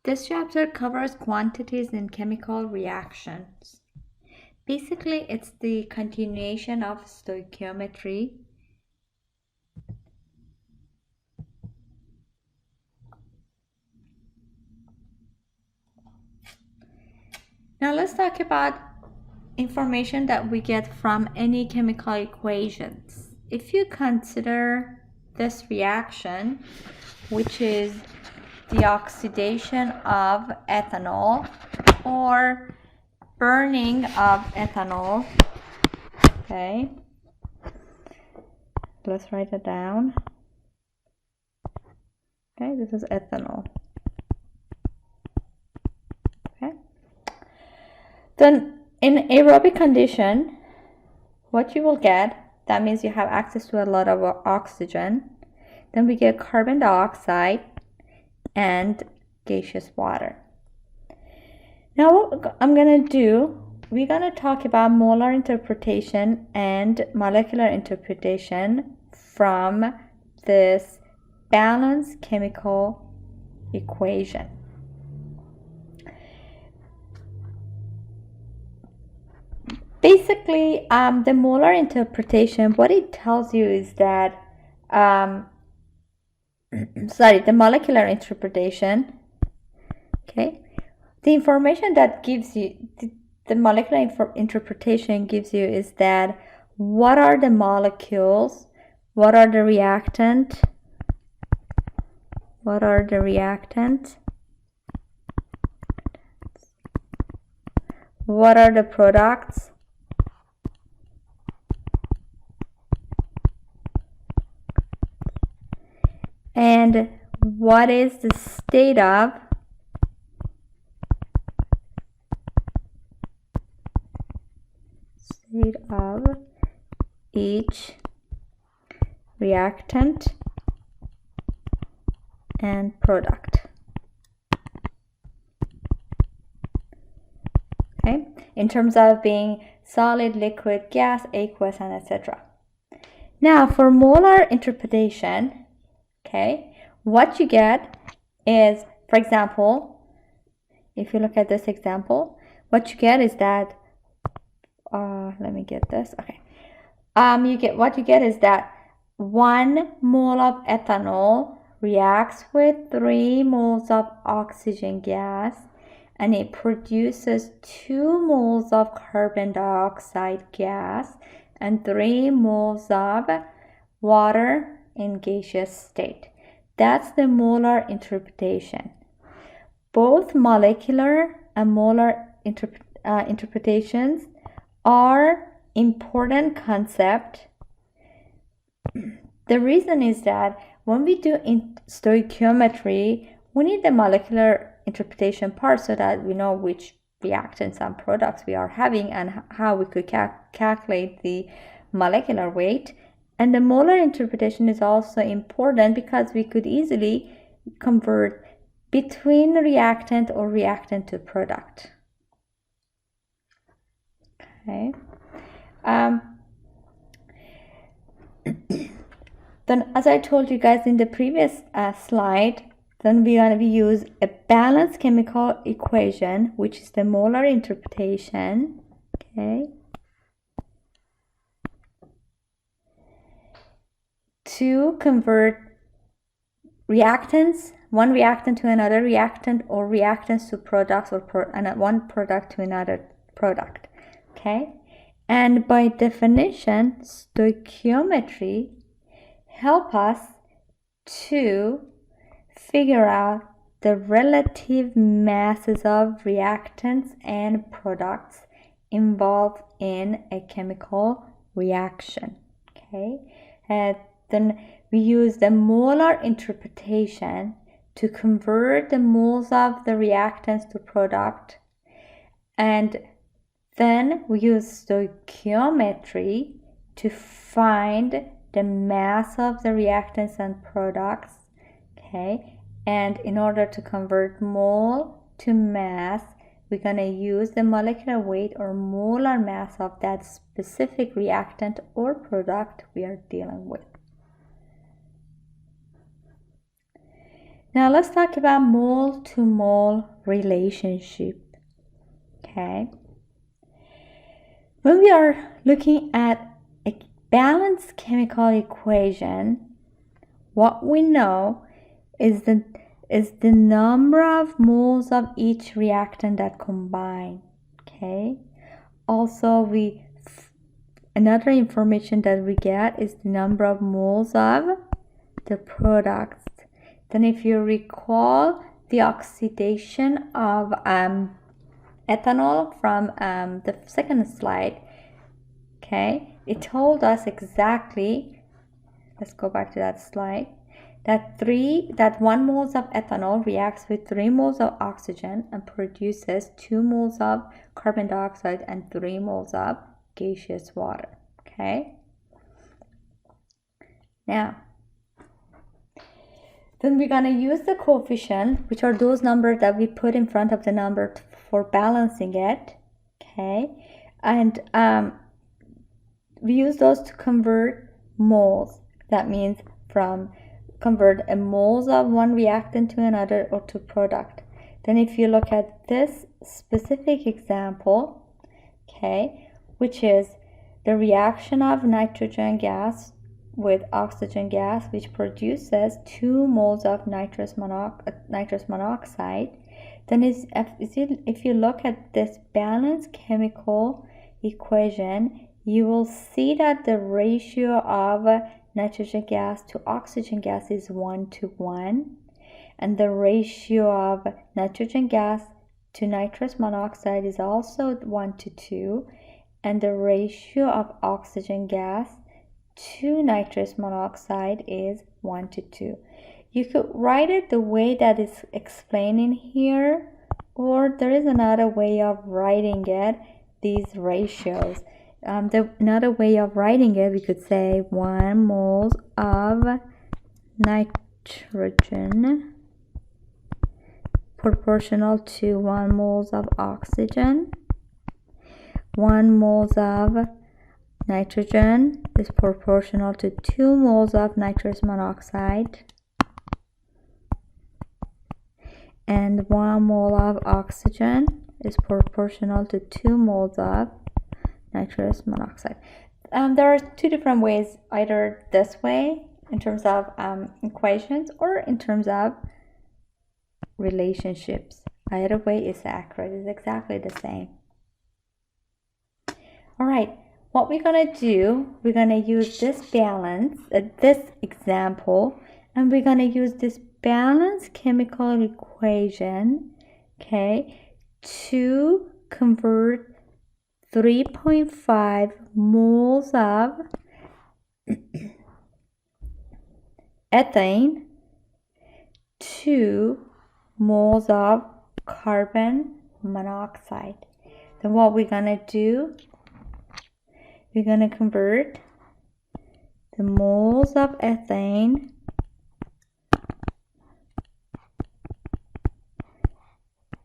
This chapter covers quantities in chemical reactions. Basically, it's the continuation of stoichiometry. Now let's talk about information that we get from any chemical equations. If you consider this reaction, which is the oxidation of ethanol or burning of ethanol, okay, let's write it down. Okay, this is ethanol. Okay, then in aerobic condition, what you will get, that means you have access to a lot of oxygen, then we get carbon dioxide and gaseous water. Now what I'm gonna do, we're gonna talk about molar interpretation and molecular interpretation from this balanced chemical equation. Basically, the molar interpretation, what it tells you is that, the molecular interpretation, okay, the information that gives you, the molecular interpretation gives you is that what are the molecules, what are the reactants, what are the products, and what is the state of each reactant and product. Okay, in terms of being solid, liquid, gas, aqueous, and etc. Now for molar interpretation, okay, what you get is, for example, if you look at this example, what you get is that, let me get this, okay. What you get is that 1 mole of ethanol reacts with 3 moles of oxygen gas, and it produces 2 moles of carbon dioxide gas and 3 moles of water in gaseous state. That's the molar interpretation. Both molecular and molar interpretations are important concept. The reason is that when we do in stoichiometry, we need the molecular interpretation part so that we know which reactants and products we are having and how we could calculate the molecular weight. And the molar interpretation is also important because we could easily convert between reactant or reactant to product. Okay. Then, as I told you guys in the previous slide, then we're going to use a balanced chemical equation, which is the molar interpretation. Okay. To convert reactants, one reactant to another reactant, or reactants to products, or one product to another product. Okay, and by definition, stoichiometry help us to figure out the relative masses of reactants and products involved in a chemical reaction. Okay, and then we use the molar interpretation to convert the moles of the reactants to product, and then we use stoichiometry to find the mass of the reactants and products. Okay, and in order to convert mole to mass, we're going to use the molecular weight or molar mass of that specific reactant or product we are dealing with. Now let's talk about mole to mole relationship. Okay. When we are looking at a balanced chemical equation, what we know is the number of moles of each reactant that combine. Okay. Also, another information that we get is the number of moles of the products. Then if you recall the oxidation of ethanol from the second slide, okay, it told us exactly, let's go back to that slide, that 1 moles of ethanol reacts with 3 moles of oxygen and produces 2 moles of carbon dioxide and 3 moles of gaseous water. Okay. Now, then we're going to use the coefficient, which are those numbers that we put in front of the number for balancing it. Okay. And we use those to convert moles. That means convert a moles of one reactant to another or to product. Then if you look at this specific example, okay, which is the reaction of nitrogen gas with oxygen gas, which produces 2 moles of nitrous monoxide, then if you look at this balanced chemical equation, you will see that the ratio of nitrogen gas to oxygen gas is 1:1, and the ratio of nitrogen gas to nitrous monoxide is also 1:2, and the ratio of oxygen gas to nitrous monoxide is 1:2. You could write it the way that is explained in here, or there is another way of writing it, these ratios. Another way of writing it, we could say 1 moles of nitrogen proportional to 1 moles of oxygen. 1 moles of nitrogen is proportional to 2 moles of nitrous monoxide. And 1 mole of oxygen is proportional to 2 moles of nitrous monoxide. There are 2 different ways, either this way in terms of equations or in terms of relationships. Either way is accurate, it's exactly the same. All right, what we're gonna do, we're gonna use this balance, this example, and we're gonna use this balanced chemical equation, okay, to convert 3.5 moles of ethane to moles of carbon monoxide. Then what we're gonna do, we're gonna convert the moles of ethane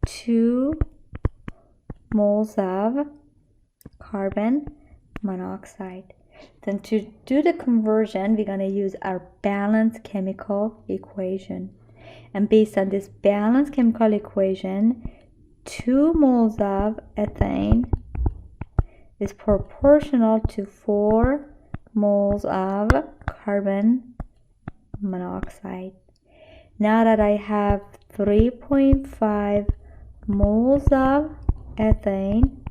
to moles of carbon monoxide. Then to do the conversion, we're going to use our balanced chemical equation. And based on this balanced chemical equation, 2 moles of ethane is proportional to 4 moles of carbon monoxide. Now that I have 3.5 moles of ethane,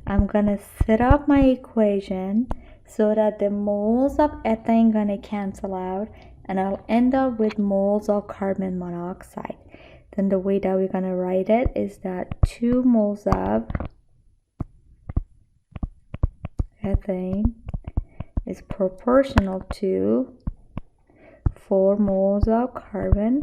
I'm gonna set up my equation so that the moles of ethane gonna cancel out, and I'll end up with moles of carbon monoxide. Then the way that we're gonna write it is that 2 moles of ethane is proportional to 4 moles of carbon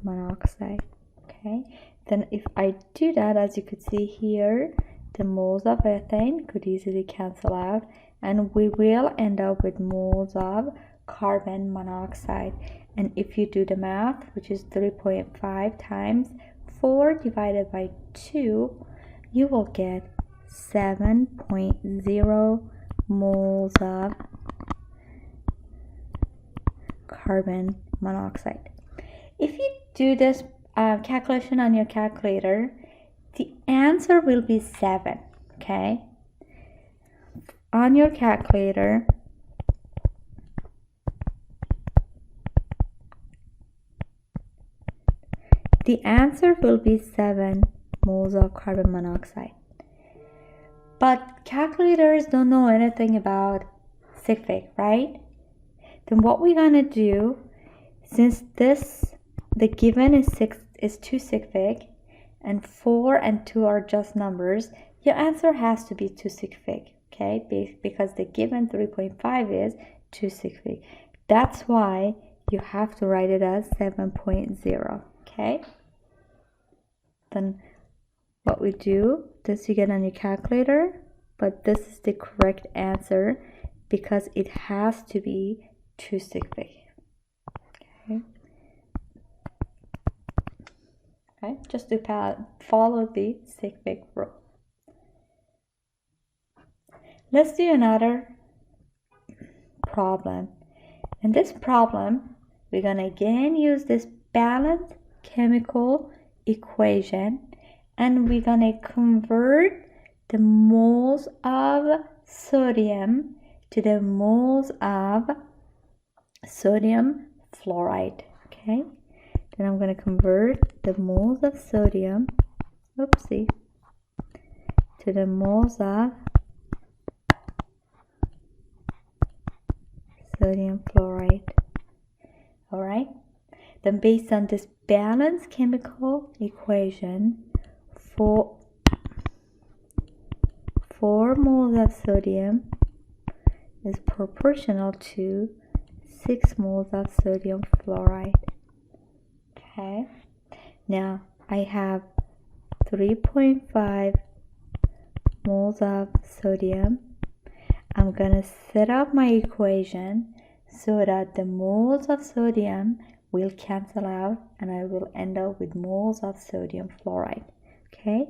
monoxide. Okay, then if I do that, as you could see here, the moles of ethane could easily cancel out, and we will end up with moles of carbon monoxide. And if you do the math, which is 3.5 times 4 divided by 2, you will get 7.0 moles of carbon monoxide. If you do this calculation on your calculator, the answer will be 7. Okay, on your calculator, the answer will be 7 moles of carbon monoxide. But calculators don't know anything about sig fig, right? Then what we're gonna do, since the given is 2 sig fig, and 4 and 2 are just numbers, your answer has to be 2 sig fig, okay? Because the given 3.5 is 2 sig fig. That's why you have to write it as 7.0, okay? Then what we do, this you get on your calculator, but this is the correct answer because it has to be 2 sig fig. Okay. Okay, just to follow the sig fig rule. Let's do another problem. In this problem, we're gonna again use this balanced chemical equation, and we're gonna convert the moles of sodium to the moles of sodium fluoride. Okay, then I'm gonna convert the moles of sodium, to the moles of sodium fluoride. All right, then based on this balanced chemical equation, 4 moles of sodium is proportional to 6 moles of sodium fluoride. Okay, now I have 3.5 moles of sodium. I'm gonna set up my equation so that the moles of sodium will cancel out and I will end up with moles of sodium fluoride. Okay,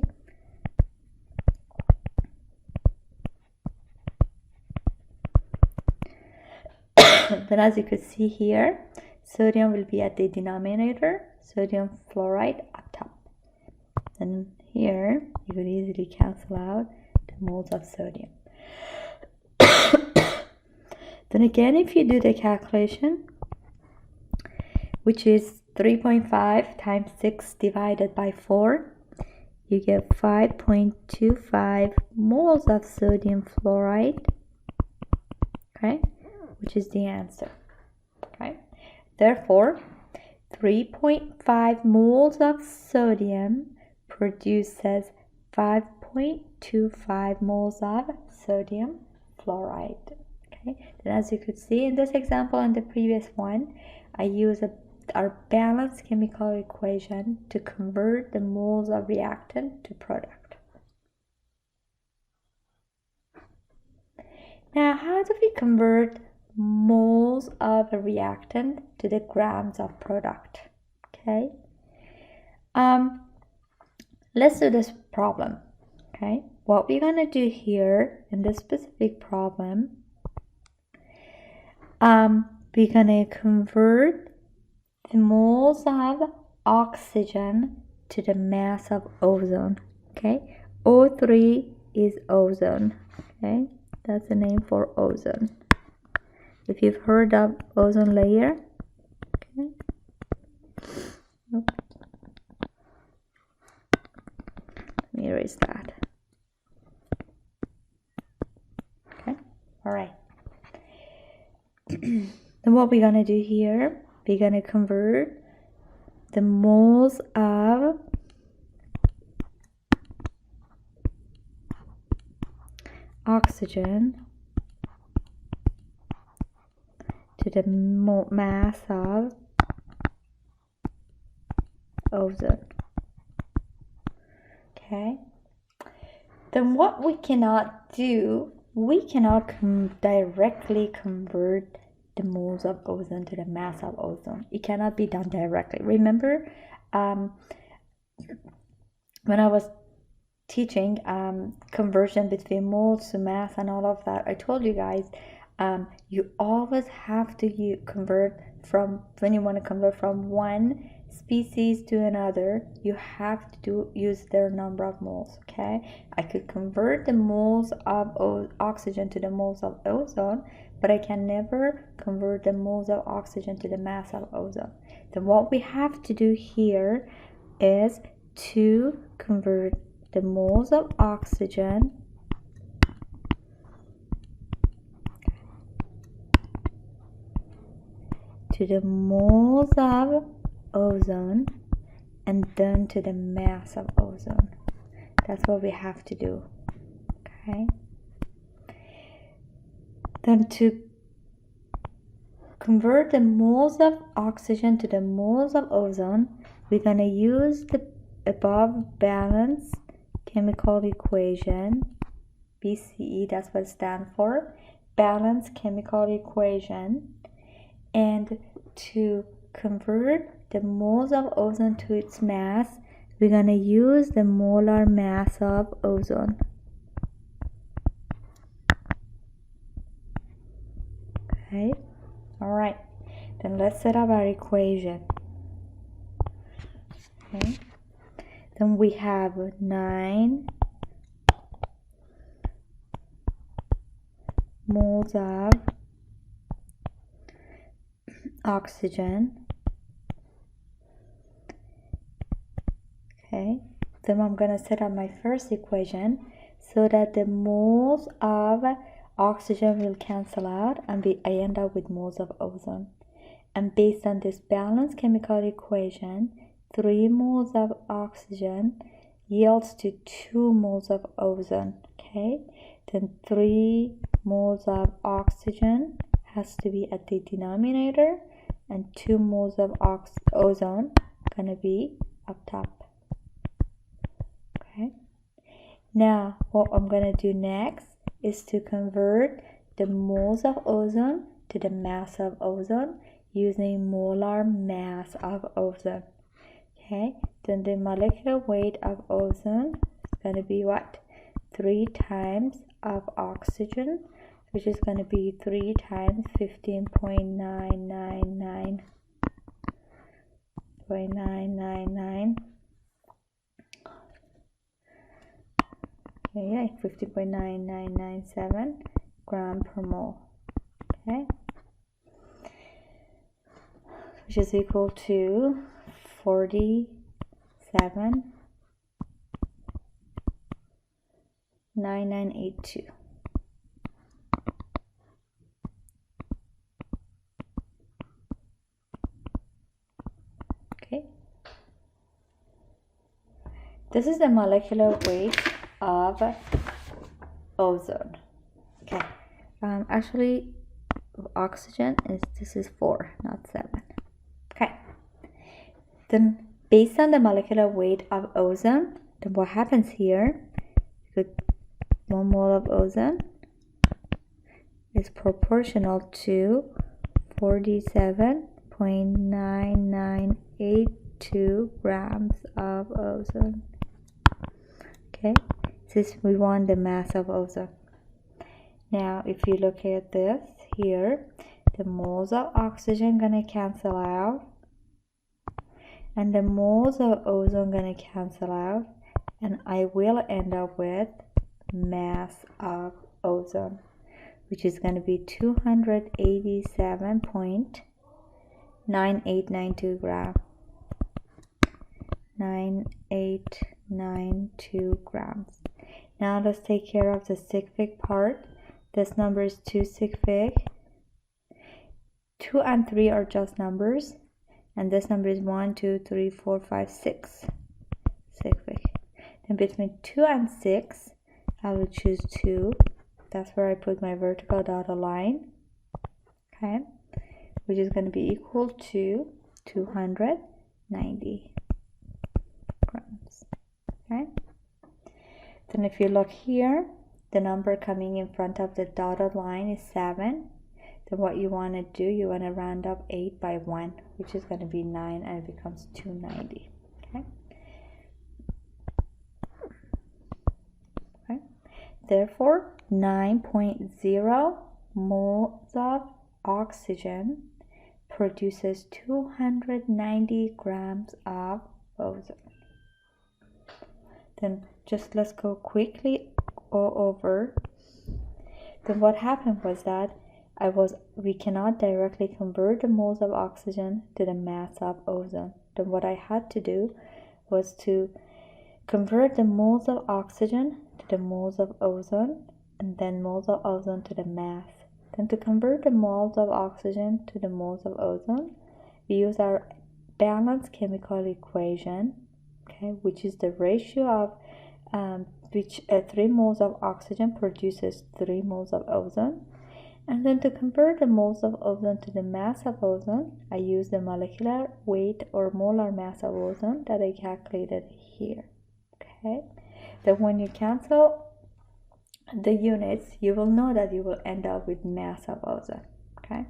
then as you could see here, sodium will be at the denominator, sodium fluoride up top. And here you could easily cancel out the moles of sodium. Then again, if you do the calculation, which is 3.5 times 6 divided by 4, you get 5.25 moles of sodium fluoride, okay, which is the answer. Okay, therefore 3.5 moles of sodium produces 5.25 moles of sodium fluoride. Okay, then as you could see in this example and the previous one, I use our balanced chemical equation to convert the moles of reactant to product. Now, how do we convert moles of a reactant to the grams of product? Okay, let's do this problem. Okay, what we're gonna do here in this specific problem, we're gonna convert the moles of oxygen to the mass of ozone. Okay, O3 is ozone. Okay, that's the name for ozone. If you've heard of ozone layer, okay. Let me erase that. Okay, all right. Then what we're gonna do here, we're gonna convert the moles of oxygen to the mass of ozone. Okay, then what we cannot do, we cannot directly convert the moles of ozone to the mass of ozone. It cannot be done directly. Remember, when I was teaching conversion between moles to mass and all of that, I told you guys you always have to convert from, when you want to convert from one species to another, you have to use their number of moles, okay? I could convert the moles of oxygen to the moles of ozone, but I can never convert the moles of oxygen to the mass of ozone. Then what we have to do here is to convert the moles of oxygen to the moles of ozone and then to the mass of ozone. That's what we have to do, okay? Then to convert the moles of oxygen to the moles of ozone, we're going to use the above balanced chemical equation, BCE, that's what it stands for, balanced chemical equation. And to convert the moles of ozone to its mass, we're going to use the molar mass of ozone. Okay, all right, then let's set up our equation. Okay, then we have 9 moles of oxygen. Okay, then I'm going to set up my first equation so that the moles of oxygen will cancel out and I end up with moles of ozone. And based on this balanced chemical equation, 3 moles of oxygen yields to 2 moles of ozone. Okay, then 3 moles of oxygen has to be at the denominator and 2 moles of ozone gonna be up top. Okay, now what I'm gonna do next is to convert the moles of ozone to the mass of ozone using molar mass of ozone. Okay, then the molecular weight of ozone is going to be what? 3 times of oxygen, which is going to be 3 times 15.999. Yeah, 50.9997 gram per mole. Okay, which is equal to 47.9982. Okay, this is the molecular weight of ozone. Okay, actually oxygen this is 4, not 7. Okay, then based on the molecular weight of ozone, then what happens here, 1 mole of ozone is proportional to 47.9982 grams of ozone. Okay, since we want the mass of ozone. Now if you look at this here, the moles of oxygen gonna cancel out and the moles of ozone gonna cancel out, and I will end up with mass of ozone, which is going to be 287.9892 grams. 9892 grams. Now let's take care of the sig fig part. This number is 2 sig fig. 2 and 3 are just numbers, and this number is 1, 2, 3, 4, 5, 6 sig fig. Then between 2 and 6, I will choose 2. That's where I put my vertical dotted line. Okay, which is going to be equal to 290 grams. Okay, then if you look here, the number coming in front of the dotted line is 7. Then what you want to do, you want to round up 8 by 1, which is going to be 9, and it becomes 290. Okay. Okay. Therefore, 9.0 moles of oxygen per produces 290 grams of ozone. Then just let's go quickly over. Then what happened was that we cannot directly convert the moles of oxygen to the mass of ozone. Then what I had to do was to convert the moles of oxygen to the moles of ozone, and then moles of ozone to the mass. Then to convert the moles of oxygen to the moles of ozone, we use our balanced chemical equation, okay, which is the ratio of which 3 moles of oxygen produces 3 moles of ozone. And then to convert the moles of ozone to the mass of ozone, I use the molecular weight or molar mass of ozone that I calculated here. Okay, then when you cancel the units, you will know that you will end up with mass of ozone. Okay,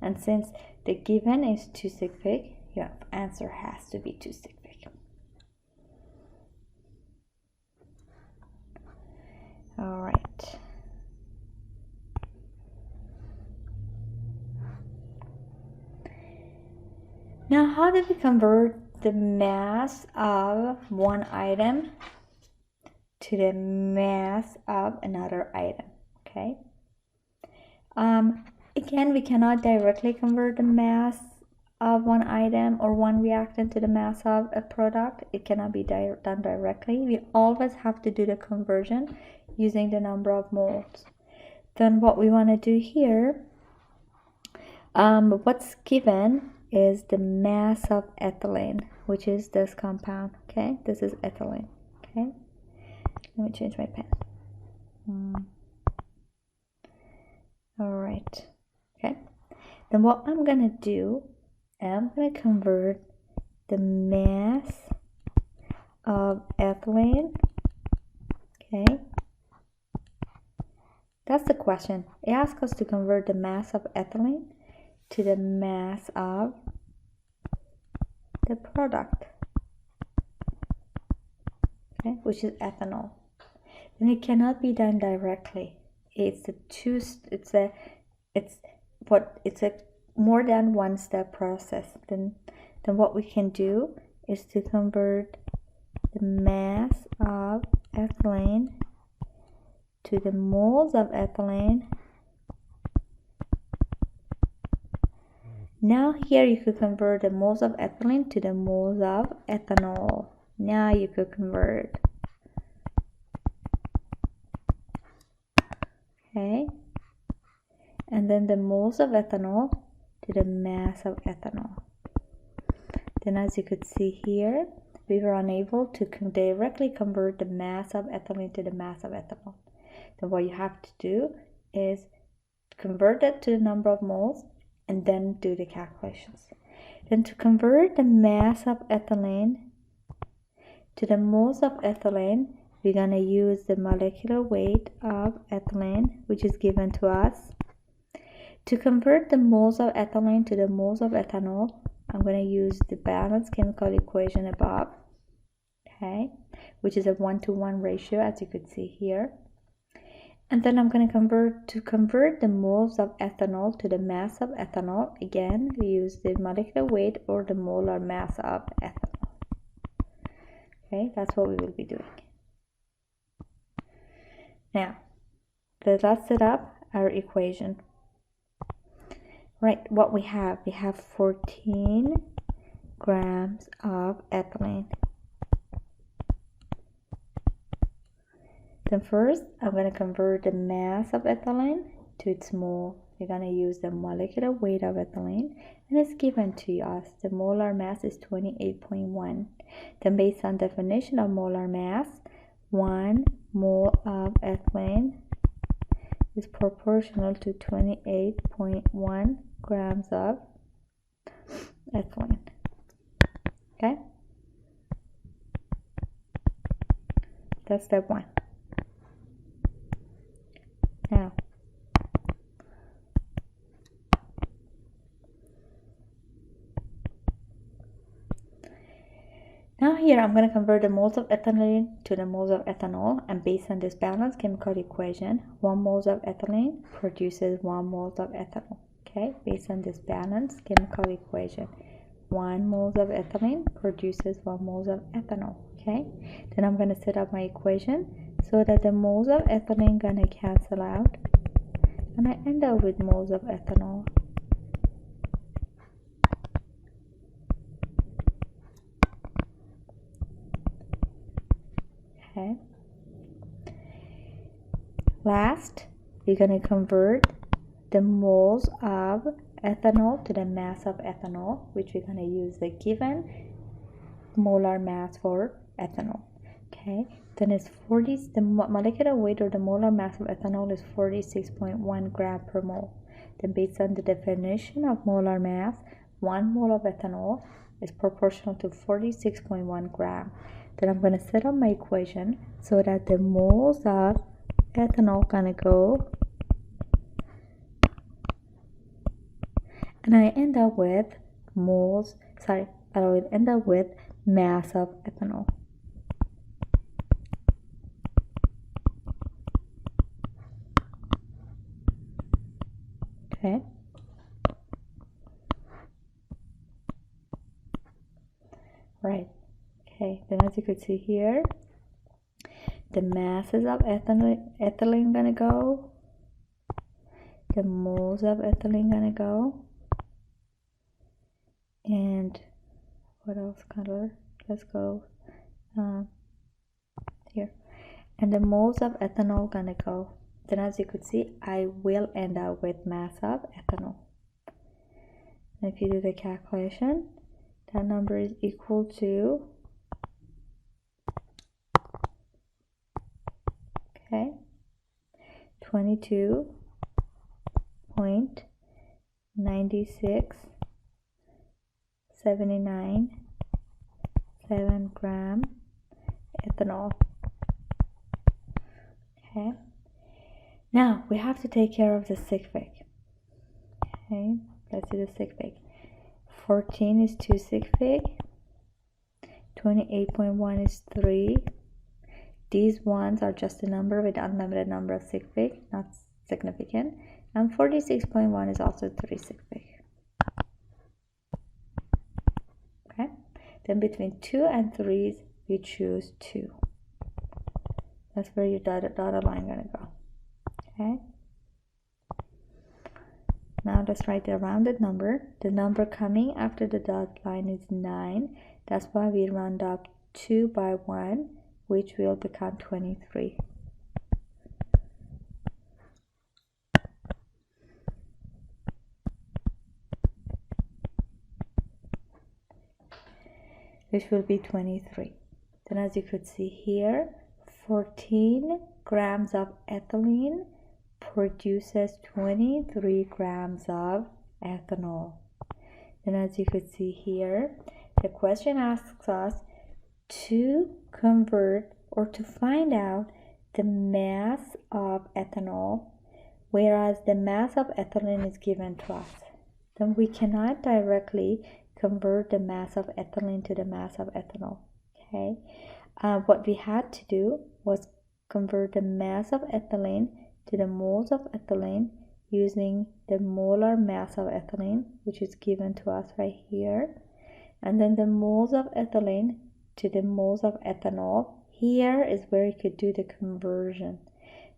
and since the given is 2 sig fig, your answer has to be 2 sig fig. All right. Now, how do we convert the mass of one item to the mass of another item? Okay. Again, we cannot directly convert the mass of one item or one reactant to the mass of a product. It cannot be done directly. We always have to do the conversion using the number of moles. Then what we want to do here, what's given is the mass of ethylene, which is this compound. Okay, this is ethylene. Okay, let me change my pen. All right. Okay, then what I'm gonna do, I'm gonna convert the mass of ethylene. Okay, that's the question. It asks us to convert the mass of ethylene to the mass of the product, okay, which is ethanol. Then it cannot be done directly. It's a more than one step process. Then what we can do is to convert the mass of ethylene to the moles of ethylene. Now here you could convert the moles of ethylene to the moles of ethanol. Now you could convert. Okay. And then the moles of ethanol to the mass of ethanol. Then as you could see here, we were unable to directly convert the mass of ethylene to the mass of ethanol. So what you have to do is convert it to the number of moles and then do the calculations. Then to convert the mass of ethylene to the moles of ethylene, we're going to use the molecular weight of ethylene, which is given to us. To convert the moles of ethylene to the moles of ethanol, I'm going to use the balanced chemical equation above, okay, which is a 1-to-1 ratio, as you could see here. And then I'm going to convert the moles of ethanol to the mass of ethanol. Again, we use the molecular weight or the molar mass of ethanol. Okay, that's what we will be doing. Now, let's set up our equation. Right, what we have 14 grams of ethylene. Then first, I'm going to convert the mass of ethylene to its mole. We're going to use the molecular weight of ethylene, and it's given to us. The molar mass is 28.1. Then based on definition of molar mass, 1 mole of ethylene is proportional to 28.1 grams of ethylene. Okay? That's step 1. Now here I'm going to convert the moles of ethylene to the moles of ethanol, and based on this balanced chemical equation, 1 mole of ethylene produces 1 mole of ethanol. Okay, based on this balanced chemical equation, 1 moles of ethylene produces 1 moles of ethanol. Okay, then I'm going to set up my equation so that the moles of ethylene going to cancel out, and I end up with moles of ethanol. Okay. Last, we're going to convert the moles of ethanol to the mass of ethanol, which we're going to use the given molar mass for ethanol. Okay, then it's the molecular weight or the molar mass of ethanol is 46.1 gram per mole. Then based on the definition of molar mass, 1 mole of ethanol is proportional to 46.1 gram. Then I'm going to set up my equation so that the moles of ethanol gonna go, and I end up with I will end up with mass of ethanol. Okay. Right. Okay, then as you could see here, the masses of ethylene gonna go, the moles of ethylene gonna go, and what else color? Let's go here. And the moles of ethanol gonna go. Then as you could see, I will end up with mass of ethanol. And if you do the calculation, that number is equal to 22.9679 gram ethanol. Okay, now we have to take care of the sig fig. Okay, let's do the sig fig. 14 is 2 sig fig, 28.1 is 3. These ones are just a number with unlimited number of sig fig, not significant. And 46.1 is also 3 sig fig. Okay, then between 2 and 3's, we choose 2. That's where your dotted line gonna go. Okay, now let's write the rounded number. The number coming after the dotted line is 9. That's why we round up 2 by 1, which will become 23. Which will be 23. Then as you could see here, 14 grams of ethylene produces 23 grams of ethanol. Then as you could see here, the question asks us to convert or to find out the mass of ethanol, whereas the mass of ethylene is given to us. Then we cannot directly convert the mass of ethylene to the mass of ethanol. Okay, what we had to do was convert the mass of ethylene to the moles of ethylene using the molar mass of ethylene, which is given to us right here, and then the moles of ethylene to the moles of ethanol. Here is where you could do the conversion.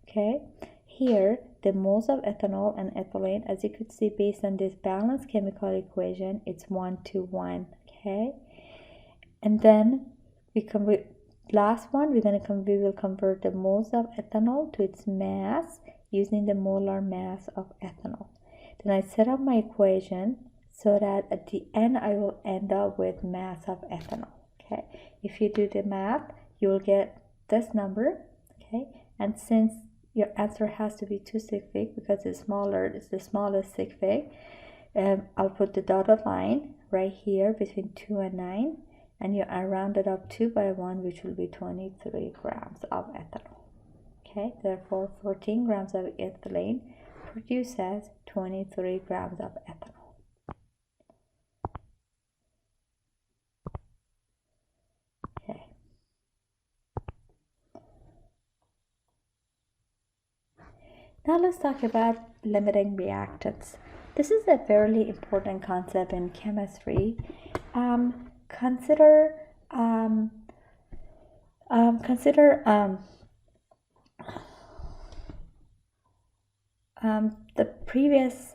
Okay, here the moles of ethanol and ethylene, as you could see based on this balanced chemical equation, it's 1 to 1. Okay, and then last one, we will convert the moles of ethanol to its mass using the molar mass of ethanol. Then I set up my equation so that at the end I will end up with mass of ethanol. Okay, if you do the math, you will get this number. Okay, and since your answer has to be 2 sig fig because it's the smallest sig fig, I'll put the dotted line right here between 2 and 9, and I rounded up 2 by 1, which will be 23 grams of ethanol. Okay, therefore 14 grams of ethylene produces 23 grams of ethanol. Okay. Now let's talk about limiting reactants. This is a fairly important concept in chemistry. Consider the previous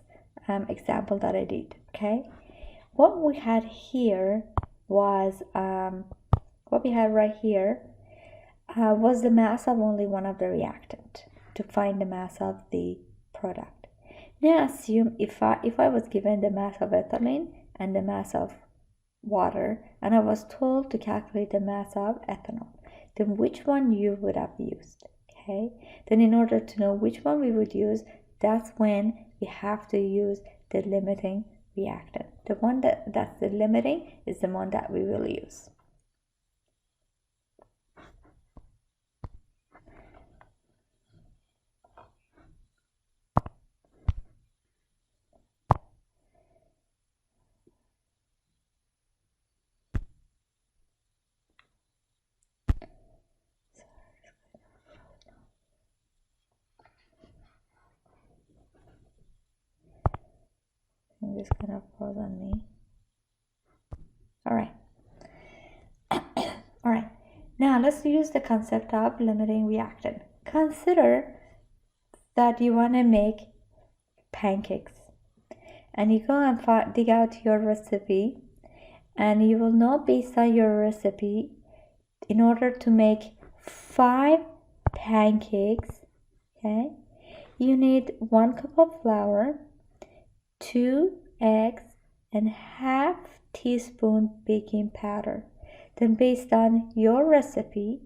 example that I did. Okay, what we had here was what we had right here was the mass of only one of the reactant to find the mass of the product. Now assume if I was given the mass of ethylene and the mass of water, and I was told to calculate the mass of ethanol, then which one you would have used? Okay, then in order to know which one we would use, that's when we have to use the limiting reactant. The one that's the limiting is the one that we will use. I'm just gonna pause on me. All right. All right. Now let's use the concept of limiting reactant. Consider that you want to make pancakes, and you go and dig out your recipe, and you will know based on your recipe, in order to make 5 pancakes, okay, you need 1 cup of flour, 2 eggs, and half teaspoon baking powder. Then based on your recipe,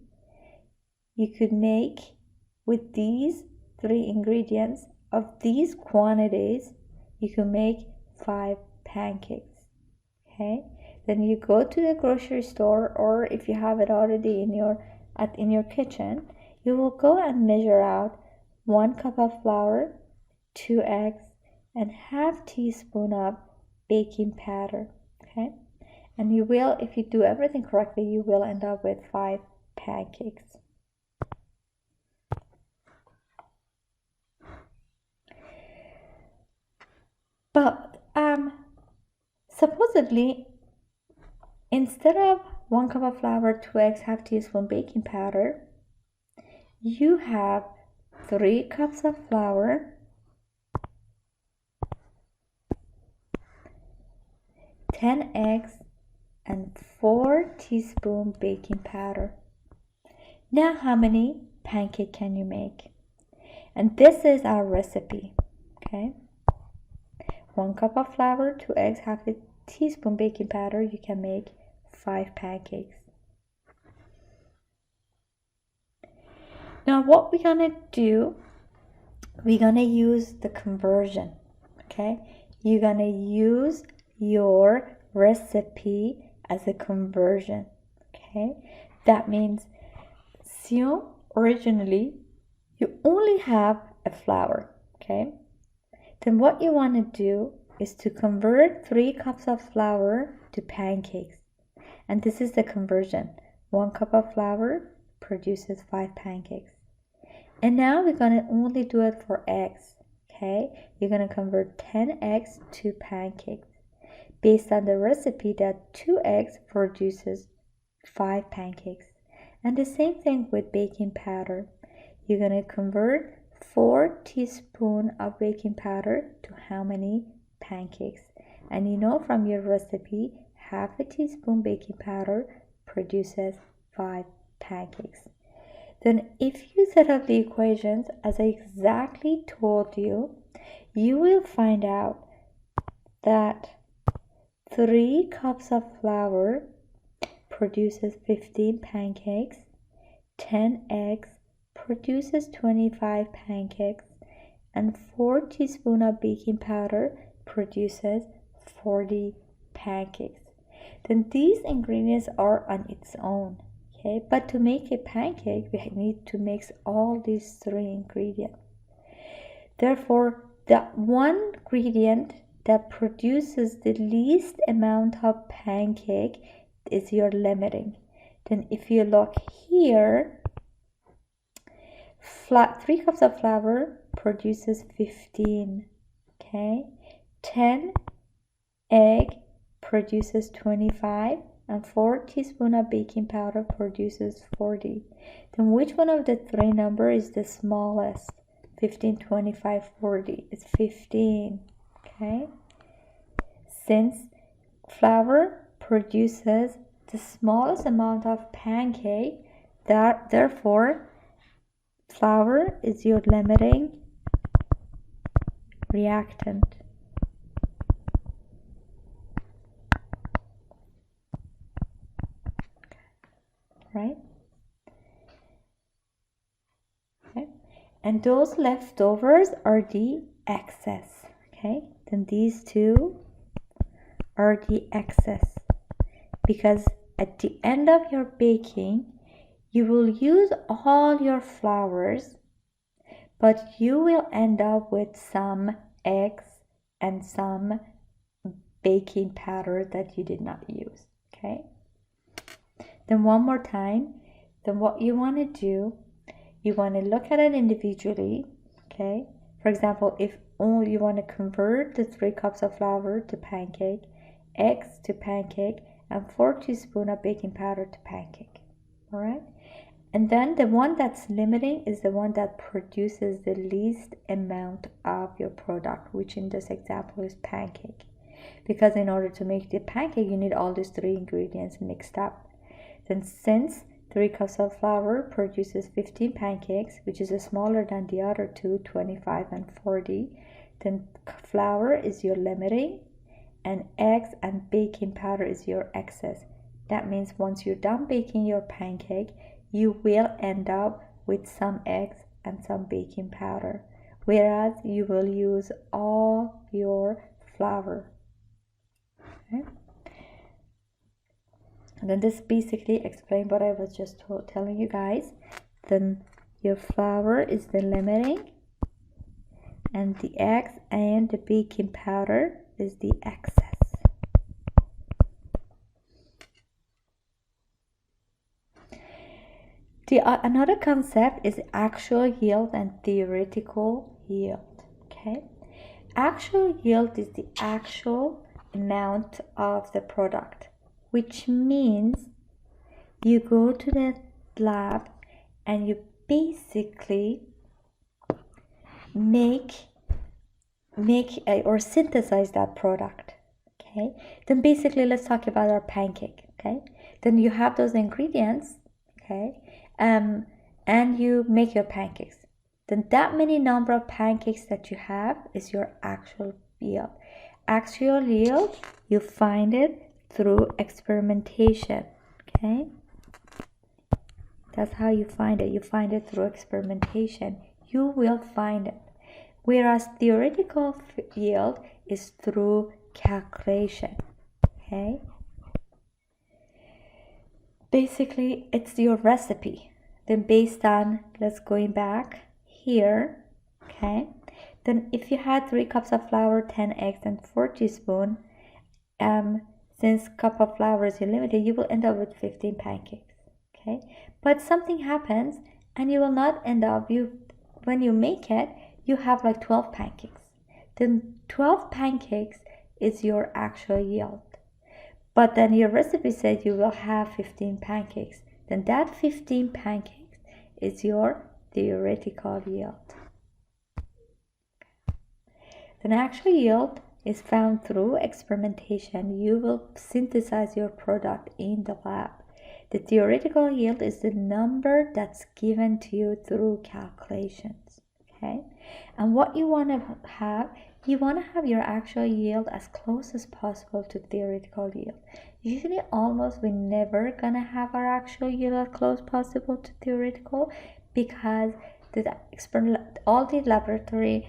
you could make with these 3 ingredients of these quantities, you can make 5 pancakes. Okay, then you go to the grocery store, or if you have it already in your kitchen, you will go and measure out 1 cup of flour, 2 eggs, and half teaspoon of baking powder. Okay, and you will, if you do everything correctly, you will end up with 5 pancakes. But supposedly, instead of 1 cup of flour, 2 eggs, half teaspoon baking powder, you have 3 cups of flour, 10 eggs, and 4 teaspoon baking powder. Now how many pancake can you make? And this is our recipe. Okay, 1 cup of flour, 2 eggs, half a teaspoon baking powder, you can make 5 pancakes. Now what we're gonna do, we're gonna use the conversion. Okay, you're gonna use your recipe as a conversion. Okay, that means assume originally you only have a flour. Okay, then what you want to do is to convert 3 cups of flour to pancakes, and this is the conversion. 1 cup of flour produces 5 pancakes. And now we're going to only do it for eggs. Okay, you're going to convert 10 eggs to pancakes based on the recipe that 2 eggs produces 5 pancakes. And the same thing with baking powder. You're going to convert 4 teaspoons of baking powder to how many pancakes? And you know from your recipe, half a teaspoon baking powder produces 5 pancakes. Then if you set up the equations as I exactly told you, you will find out that 3 cups of flour produces 15 pancakes, 10 eggs produces 25 pancakes, and 4 teaspoons of baking powder produces 40 pancakes. Then these ingredients are on its own. Okay, but to make a pancake, we need to mix all these 3 ingredients. Therefore, the one ingredient that produces the least amount of pancake is your limiting. Then if you look here, 3 cups of flour produces 15. Okay, 10 egg produces 25 and 4 teaspoons of baking powder produces 40. Then which one of the three numbers is the smallest? 15, 25, 40. It's 15. Okay. Since flour produces the smallest amount of pancake, therefore flour is your limiting reactant. Right? Okay. And those leftovers are the excess. Okay? Then these two are the excess, because at the end of your baking you will use all your flours, but you will end up with some eggs and some baking powder that you did not use. Okay, then one more time, then what you want to do, you want to look at it individually. Okay, for example, if only you want to convert the 3 cups of flour to pancake, eggs to pancake, and 4 teaspoons of baking powder to pancake. All right, and then the one that's limiting is the one that produces the least amount of your product, which in this example is pancake, because in order to make the pancake you need all these 3 ingredients mixed up. Then since 3 cups of flour produces 15 pancakes, which is smaller than the other two, 25 and 40, then flour is your limiting and eggs and baking powder is your excess. That means once you're done baking your pancake, you will end up with some eggs and some baking powder, whereas you will use all your flour. Okay? And then this basically explains what I was just telling you guys. Then your flour is the limiting and the eggs and the baking powder is the excess. Another concept is actual yield and theoretical yield. Okay, actual yield is the actual amount of the product, which means you go to the lab and you basically make or synthesize that product. Okay, then basically let's talk about our pancake. Okay, then you have those ingredients. Okay, and you make your pancakes. Then that many number of pancakes that you have is your actual yield. Actual yield, you find it through experimentation. Okay, that's how you find it. You find it through experimentation. You will find it. Whereas theoretical yield is through calculation. Okay, basically it's your recipe. Then based on, let's going back here. Okay, then if you had 3 cups of flour, 10 eggs and 4 teaspoons, since cup of flour is limited, you will end up with 15 pancakes. Okay, but something happens and you will not end up, when you make it, you have like 12 pancakes. Then 12 pancakes is your actual yield. But then your recipe said you will have 15 pancakes. Then that 15 pancakes is your theoretical yield. Then actual yield is found through experimentation. You will synthesize your product in the lab. The theoretical yield is the number that's given to you through calculations. Okay, and what you want to have, you want to have your actual yield as close as possible to theoretical yield. Usually almost we're never gonna have our actual yield as close possible to theoretical, because all the laboratory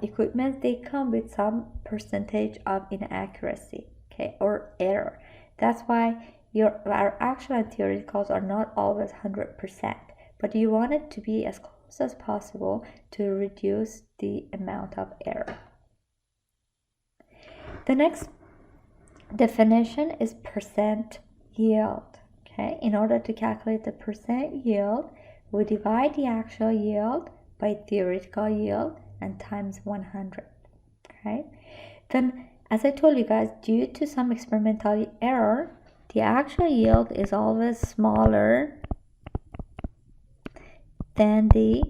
equipment, they come with some percentage of inaccuracy, okay, or error. That's why our actual and theoreticals are not always 100%, but you want it to be as close as possible to reduce the amount of error. The next definition is percent yield. Okay, in order to calculate the percent yield, we divide the actual yield by theoretical yield and times 100. Okay, Then, as I told you guys, due to some experimental error, the actual yield is always smaller than the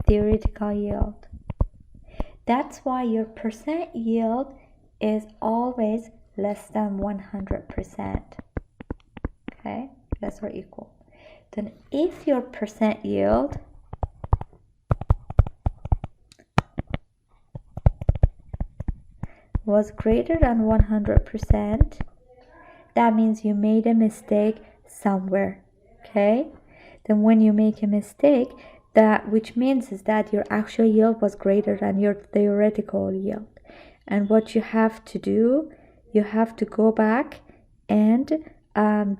theoretical yield. That's why your percent yield is always less than 100%. Okay, less or equal. Then if your percent yield was greater than 100%, that means you made a mistake somewhere. Okay, then when you make a mistake, that which means is that your actual yield was greater than your theoretical yield. And what you have to do, you have to go back and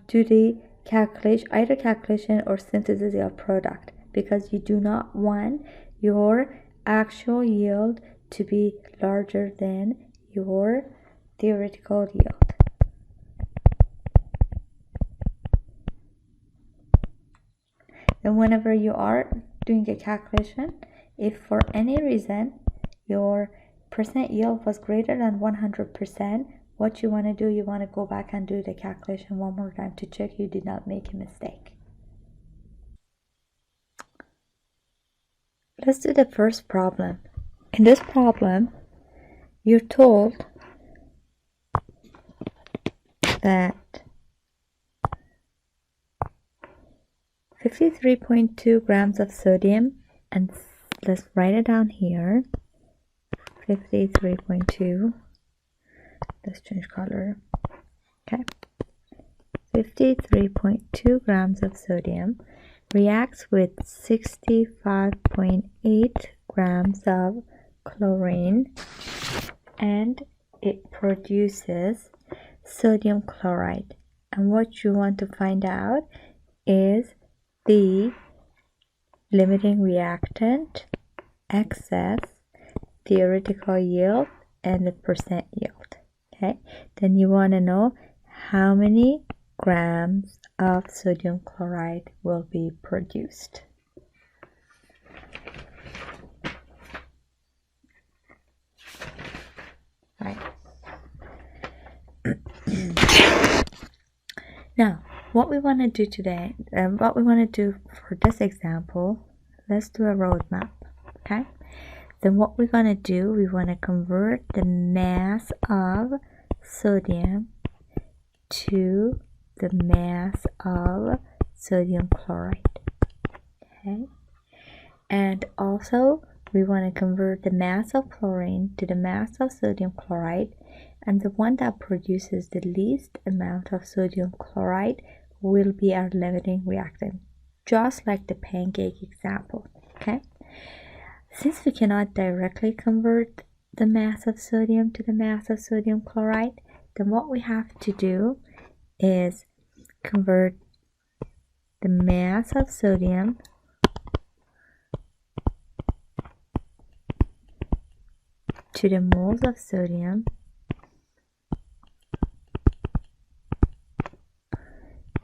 do the calculation, either calculation or synthesis of product, because you do not want your actual yield to be larger than your theoretical yield. And whenever you are doing a calculation, if for any reason your percent yield was greater than 100%, what you want to do, you want to go back and do the calculation one more time to check you did not make a mistake. Let's do the first problem. In this problem, you're told that 53.2 grams of sodium, and let's write it down here, 53.2, let's change color, okay, 53.2 grams of sodium reacts with 65.8 grams of chlorine, and it produces sodium chloride. And what you want to find out is the limiting reactant, excess, theoretical yield, and the percent yield. Okay, then you want to know how many grams of sodium chloride will be produced. Right. Now, what we want to do today, what we want to do for this example, let's do a roadmap, okay? Then what we're going to do, we want to convert the mass of sodium to the mass of sodium chloride, okay? And also, we want to convert the mass of chlorine to the mass of sodium chloride, and the one that produces the least amount of sodium chloride will be our limiting reactant, just like the pancake example, okay? Since we cannot directly convert the mass of sodium to the mass of sodium chloride, then what we have to do is convert the mass of sodium to the moles of sodium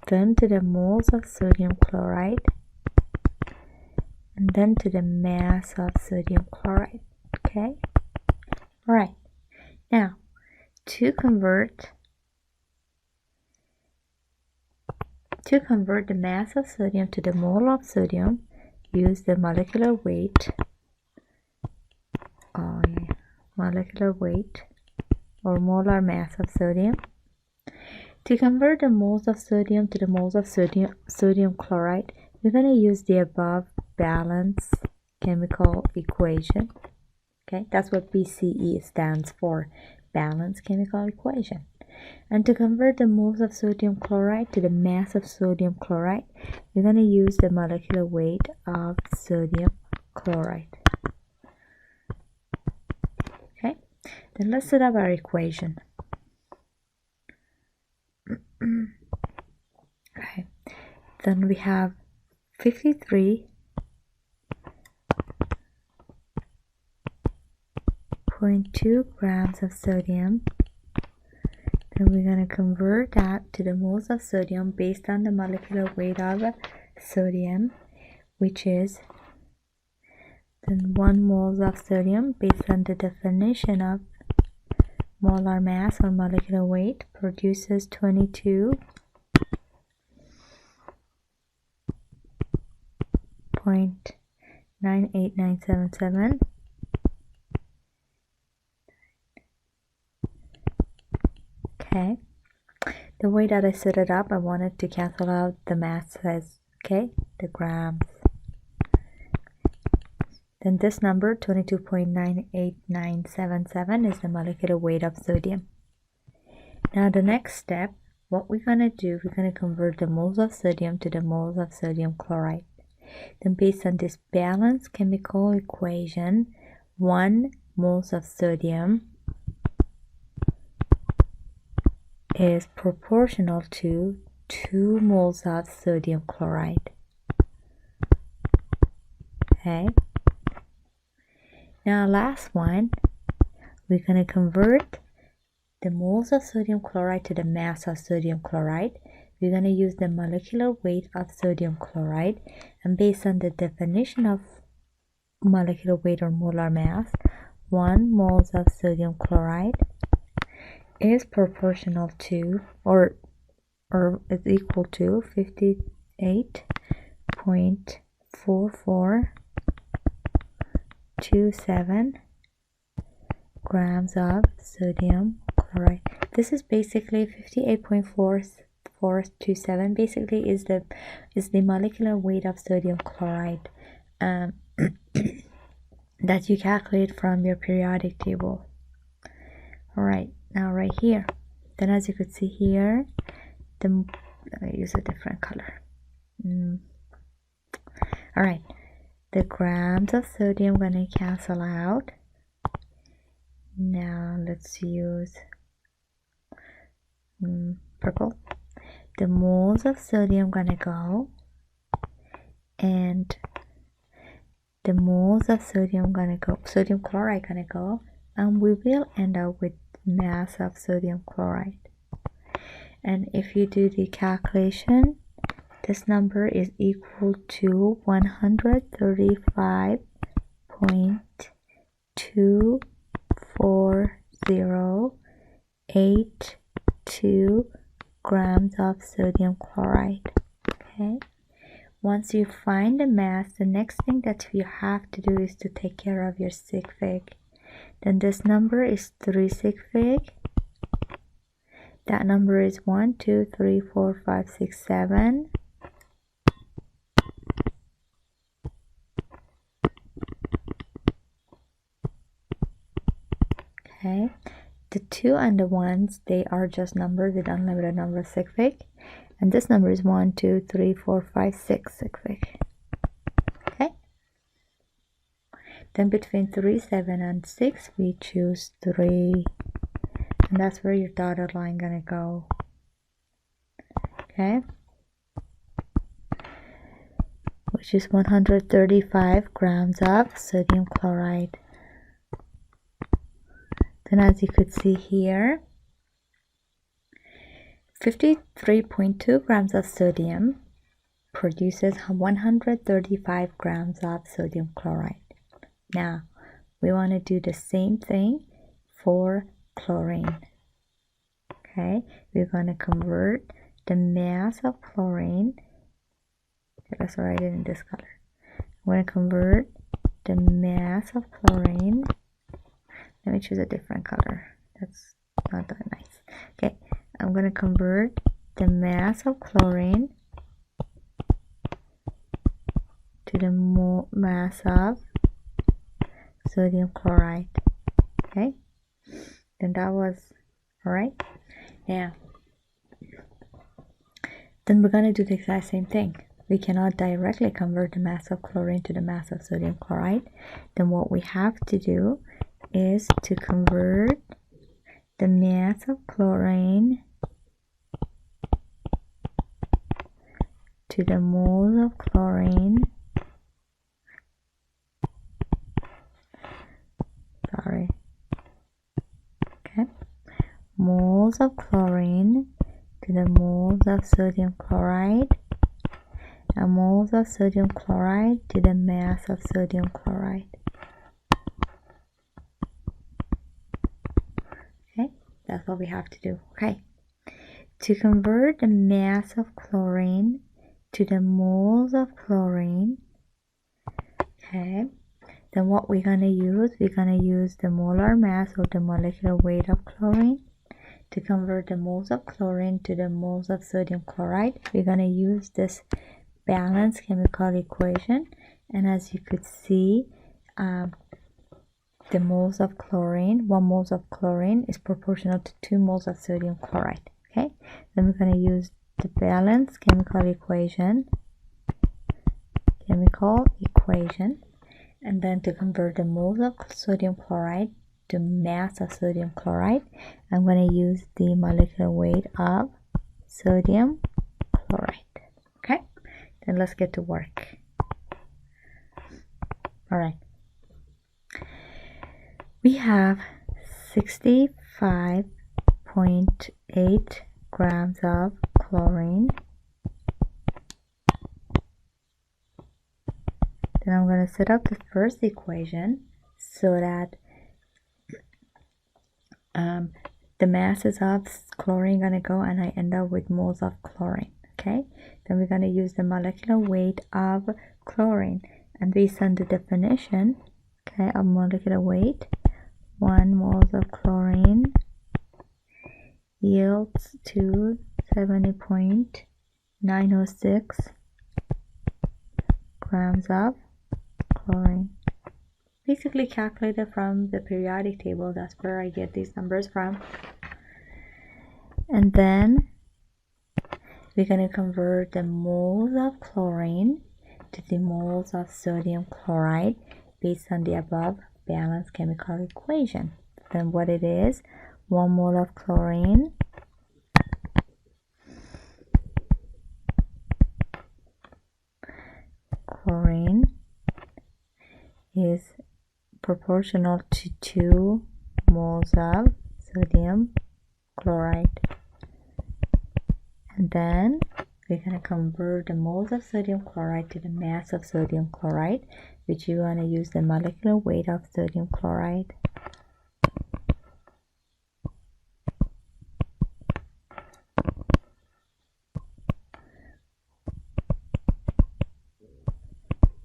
then to the moles of sodium chloride, and then to the mass of sodium chloride. Okay? Alright. Now, to convert the mass of sodium to the mole of sodium, use the molecular weight. Molecular weight or molar mass of sodium. To convert the moles of sodium to the moles of sodium chloride, we're going to use the above balance chemical equation. Okay, that's what BCE stands for, balanced chemical equation. And to convert the moles of sodium chloride to the mass of sodium chloride, we're going to use the molecular weight of sodium chloride. Okay, then let's set up our equation. Okay, then we have 53.2 grams of sodium. Then we're going to convert that to the moles of sodium based on the molecular weight of sodium, which is then 1 mole of sodium based on the definition of molar mass or molecular weight produces 22.98977. Okay, the way that I set it up, I wanted to cancel out the mass size, okay, the grams. Then this number, 22.98977, is the molecular weight of sodium. Now the next step, what we're going to do, we're going to convert the moles of sodium to the moles of sodium chloride. Then based on this balanced chemical equation, 1 moles of sodium is proportional to 2 moles of sodium chloride. Okay. Now last one, we're going to convert the moles of sodium chloride to the mass of sodium chloride. We're going to use the molecular weight of sodium chloride, and based on the definition of molecular weight or molar mass, 1 moles of sodium chloride is proportional to or is equal to 58.4427 grams of sodium chloride. This is basically 58.4427 basically is the molecular weight of sodium chloride that you calculate from your periodic table. Alright, now right here, then as you could see here, let me use a different color. Alright, the grams of sodium gonna cancel out. Now let's use purple. The moles of sodium gonna go, and the moles of sodium chloride gonna go, and we will end up with mass of sodium chloride. And if you do the calculation, this number is equal to 135.24082 grams of sodium chloride. Okay. Once you find the mass, the next thing that you have to do is to take care of your sig fig. Then this number is 3 sig fig. That number is 1, 2, 3, 4, 5, 6, 7. Okay. The 2 and the 1s, they are just numbers with unlimited number of sig fig. And this number is 1, 2, 3, 4, 5, 6 sig fig. Okay. Then between 3, 7, and 6, we choose 3. And that's where your dotted line gonna go. Okay. Which is 135 grams of sodium chloride. Then as you could see here, 53.2 grams of sodium produces 135 grams of sodium chloride. Now, we want to do the same thing for chlorine. Okay, we're going to convert the mass of chlorine. Okay, let's write it in this color. I'm going to convert the mass of chlorine. Let me choose a different color. That's not that nice. Okay, I'm going to convert the mass of chlorine to the mass of sodium chloride. Okay, then that was alright. Now, then we're going to do the exact same thing. We cannot directly convert the mass of chlorine to the mass of sodium chloride. Then what we have to do is to convert the mass of chlorine to the moles of chlorine. Okay. Moles of chlorine to the moles of sodium chloride, and moles of sodium chloride to the mass of sodium chloride. Okay. That's what we have to do. Okay. To convert the mass of chlorine to the moles of chlorine, okay, then what we're going to use, we're going to use the molar mass or the molecular weight of chlorine. To convert the moles of chlorine to the moles of sodium chloride, we're going to use this balanced chemical equation. And as you could see, the moles of chlorine, 1 mole of chlorine is proportional to 2 moles of sodium chloride. Okay, then we're going to use the balanced chemical equation, and then to convert the moles of sodium chloride to mass of sodium chloride, I'm going to use the molecular weight of sodium chloride. Okay, then let's get to work. All right, we have 65.8 grams of chlorine. Then I'm going to set up the first equation so that the masses of chlorine going to go and I end up with moles of chlorine. Okay, then we're going to use the molecular weight of chlorine, and based on the definition, okay, of molecular weight, 1 mole of chlorine yields to 70.906 grams of chlorine. Basically calculated from the periodic table. That's where I get these numbers from. And then we're going to convert the moles of chlorine to the moles of sodium chloride based on the above balanced chemical equation. Then what it is, 1 mole of chlorine is proportional to 2 moles of sodium chloride. And then we're going to convert the moles of sodium chloride to the mass of sodium chloride, which you want to use the molecular weight of sodium chloride.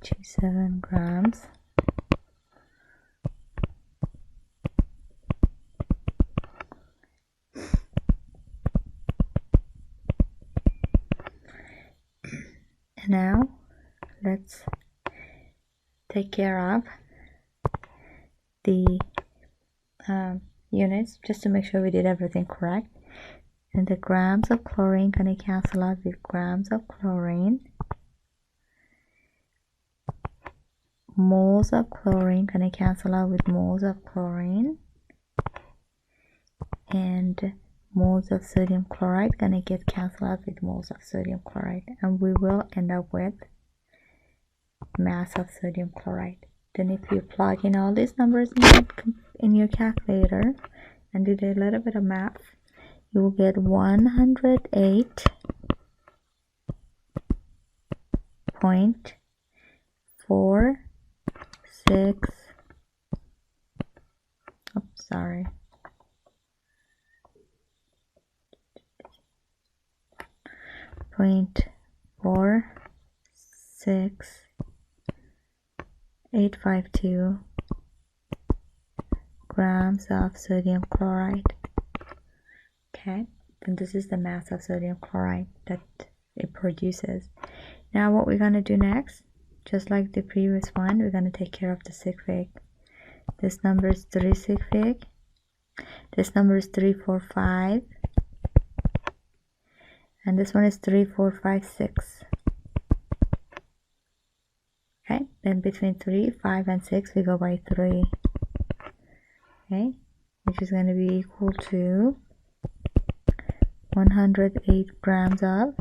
To 7 grams. And now let's take care of the units just to make sure we did everything correct. And the grams of chlorine gonna cancel out with grams of chlorine. Moles of chlorine gonna cancel out with moles of chlorine. And moles of sodium chloride gonna get canceled out with moles of sodium chloride, and we will end up with mass of sodium chloride. Then if you plug in all these numbers in your calculator and do a little bit of math, you will get 108.46 0.46852 grams of sodium chloride. Okay, then this is the mass of sodium chloride that it produces. Now what we're going to do next, just like the previous one, we're going to take care of the sig fig. This number is 3 sig fig. This number is 345. And this one is 3456. Okay, then between 3, 5, and 6 we go by 3. Okay, which is going to be equal to 108 grams of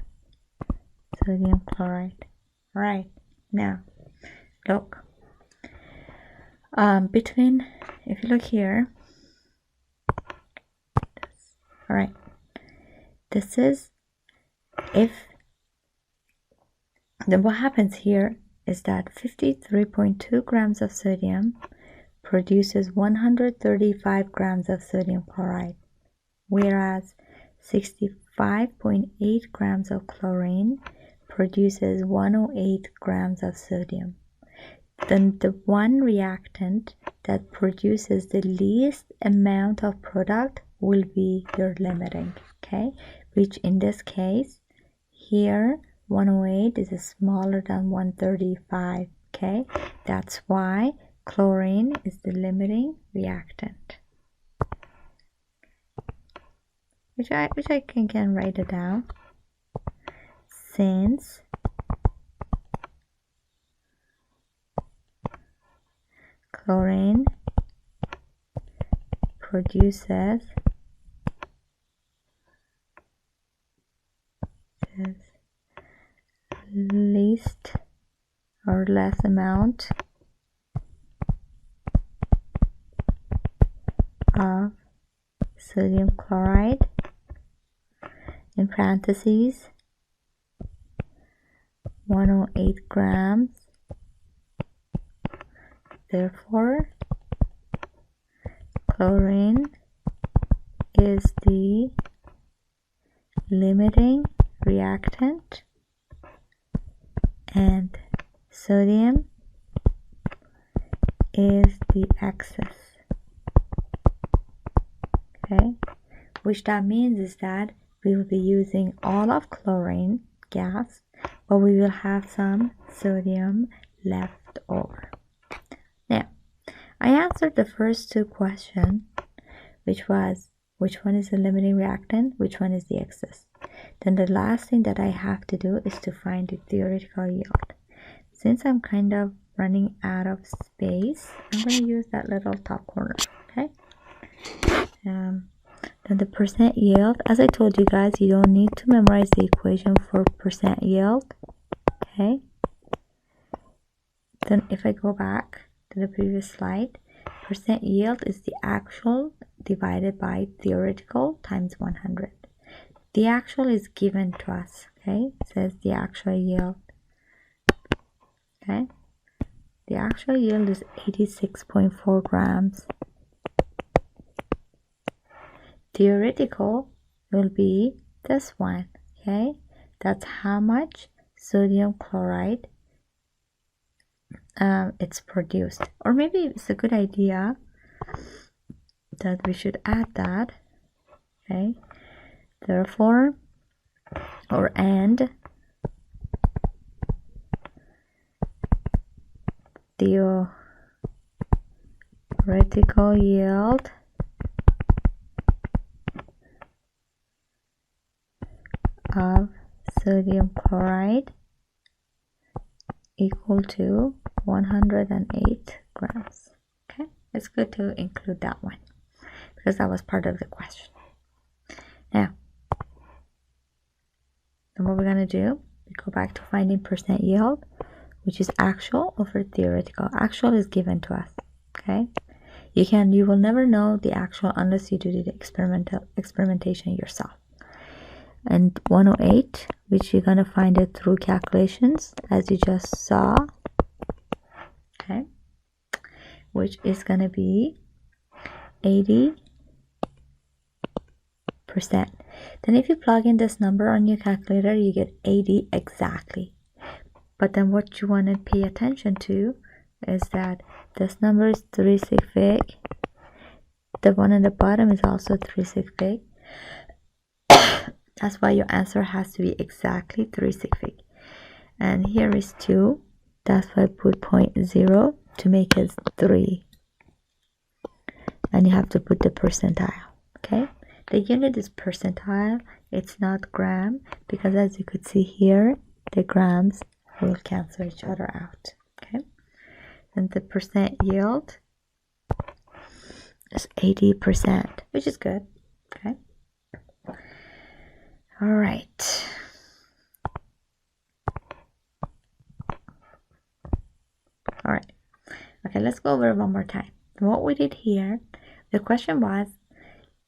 sodium chloride. All right, now look, if you look here, all right, this is, then what happens here is that 53.2 grams of sodium produces 135 grams of sodium chloride. whereas 65.8 grams of chlorine produces 108 grams of sodium. Then the one reactant that produces the least amount of product will be your limiting, okay? Which in this case, here 108 is smaller than 135, okay? That's why chlorine is the limiting reactant. Which I can write it down. Since chlorine produces least or less amount of sodium chloride, in parentheses 108 grams, therefore chlorine is the limiting reactant and sodium is the excess. Okay, which that means is that we will be using all of chlorine gas, but we will have some sodium left over. Now, I answered the first two questions, which was which one is the limiting reactant, which one is the excess. Then the last thing that I have to do is to find the theoretical yield. Since I'm kind of running out of space, I'm going to use that little top corner, okay? Then the percent yield, as I told you guys, you don't need to memorize the equation for percent yield, okay? Then if I go back to the previous slide, percent yield is the actual divided by theoretical times 100. The actual is given to us, okay? It says the actual yield, okay? The actual yield is 86.4 grams. Theoretical will be this one, okay? That's how much sodium chloride it's produced. Or maybe it's a good idea that we should add that, okay? Therefore, or and theoretical yield of sodium chloride equal to 108 grams. Okay, it's good to include that one because that was part of the question. Now, then what we're going to do, we go back to finding percent yield, which is actual over theoretical. Actual is given to us, okay? You will never know the actual unless you do the experimentation yourself. And 108, which you're going to find it through calculations, as you just saw, okay, which is going to be 80%. Then if you plug in this number on your calculator, you get 80 exactly. But then what you want to pay attention to is that this number is 3 sig fig. The one at the bottom is also 3 sig fig. That's why your answer has to be exactly 3 sig fig. And here is 2. That's why I put 0.0 to make it 3. And you have to put the percentile, okay? The unit is percentile. It's not gram because as you could see here, the grams will cancel each other out, okay? And the percent yield is 80%, which is good, okay? All right. All right. Okay, let's go over it one more time. What we did here, the question was,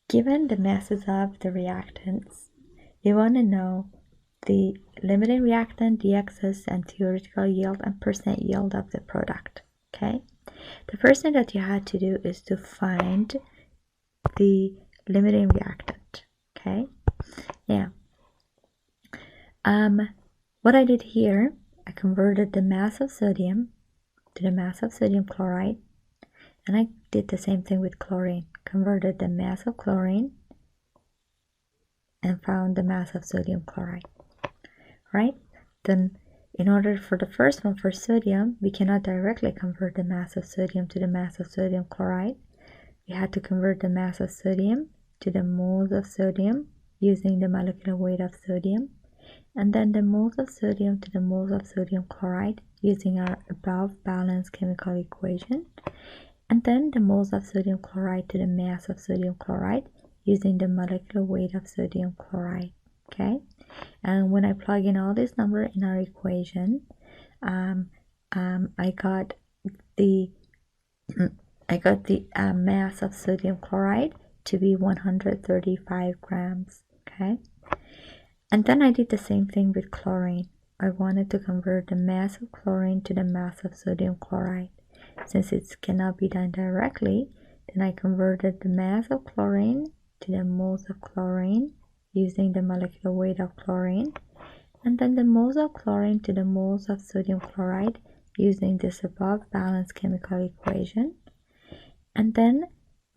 given the masses of the reactants, you want to know the limiting reactant, the excess, and theoretical yield and percent yield of the product, okay? The first thing that you had to do is to find the limiting reactant. Okay, yeah. What I did here, I converted the mass of sodium to the mass of sodium chloride, and I did the same thing with chlorine. Converted the mass of chlorine and found the mass of sodium chloride, right? Then in order for the first one, for sodium, we cannot directly convert the mass of sodium to the mass of sodium chloride. We had to convert the mass of sodium to the moles of sodium using the molecular weight of sodium, and then the moles of sodium to the moles of sodium chloride using our above balanced chemical equation, and then the moles of sodium chloride to the mass of sodium chloride using the molecular weight of sodium chloride. Okay, and when I plug in all these numbers in our equation, I got the mass of sodium chloride to be 135 grams. Okay, and then I did the same thing with chlorine. I wanted to convert the mass of chlorine to the mass of sodium chloride. Since it cannot be done directly, then I converted the mass of chlorine to the moles of chlorine using the molecular weight of chlorine, and then the moles of chlorine to the moles of sodium chloride using this above balanced chemical equation, and then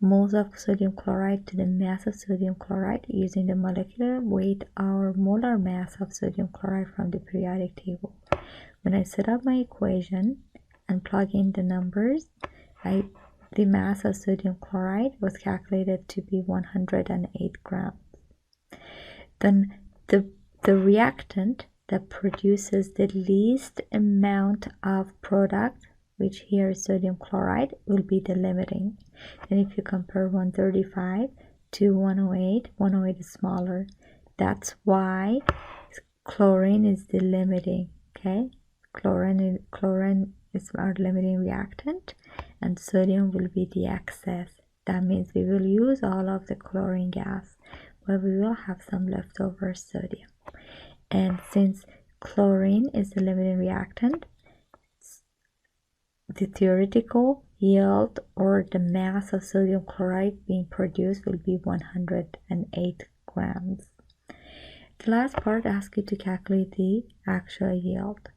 moles of sodium chloride to the mass of sodium chloride using the molecular weight or molar mass of sodium chloride from the periodic table. When I set up my equation and plug in the numbers, the mass of sodium chloride was calculated to be 108 grams. Then the reactant that produces the least amount of product, which here is sodium chloride, will be the limiting. And if you compare 135 to 108, 108 is smaller. That's why chlorine is the limiting. Okay, chlorine is our limiting reactant, and sodium will be the excess. That means we will use all of the chlorine gas, but we will have some leftover sodium. And since chlorine is the limiting reactant, the theoretical yield or the mass of sodium chloride being produced will be 108 grams. The last part asks you to calculate the actual yield.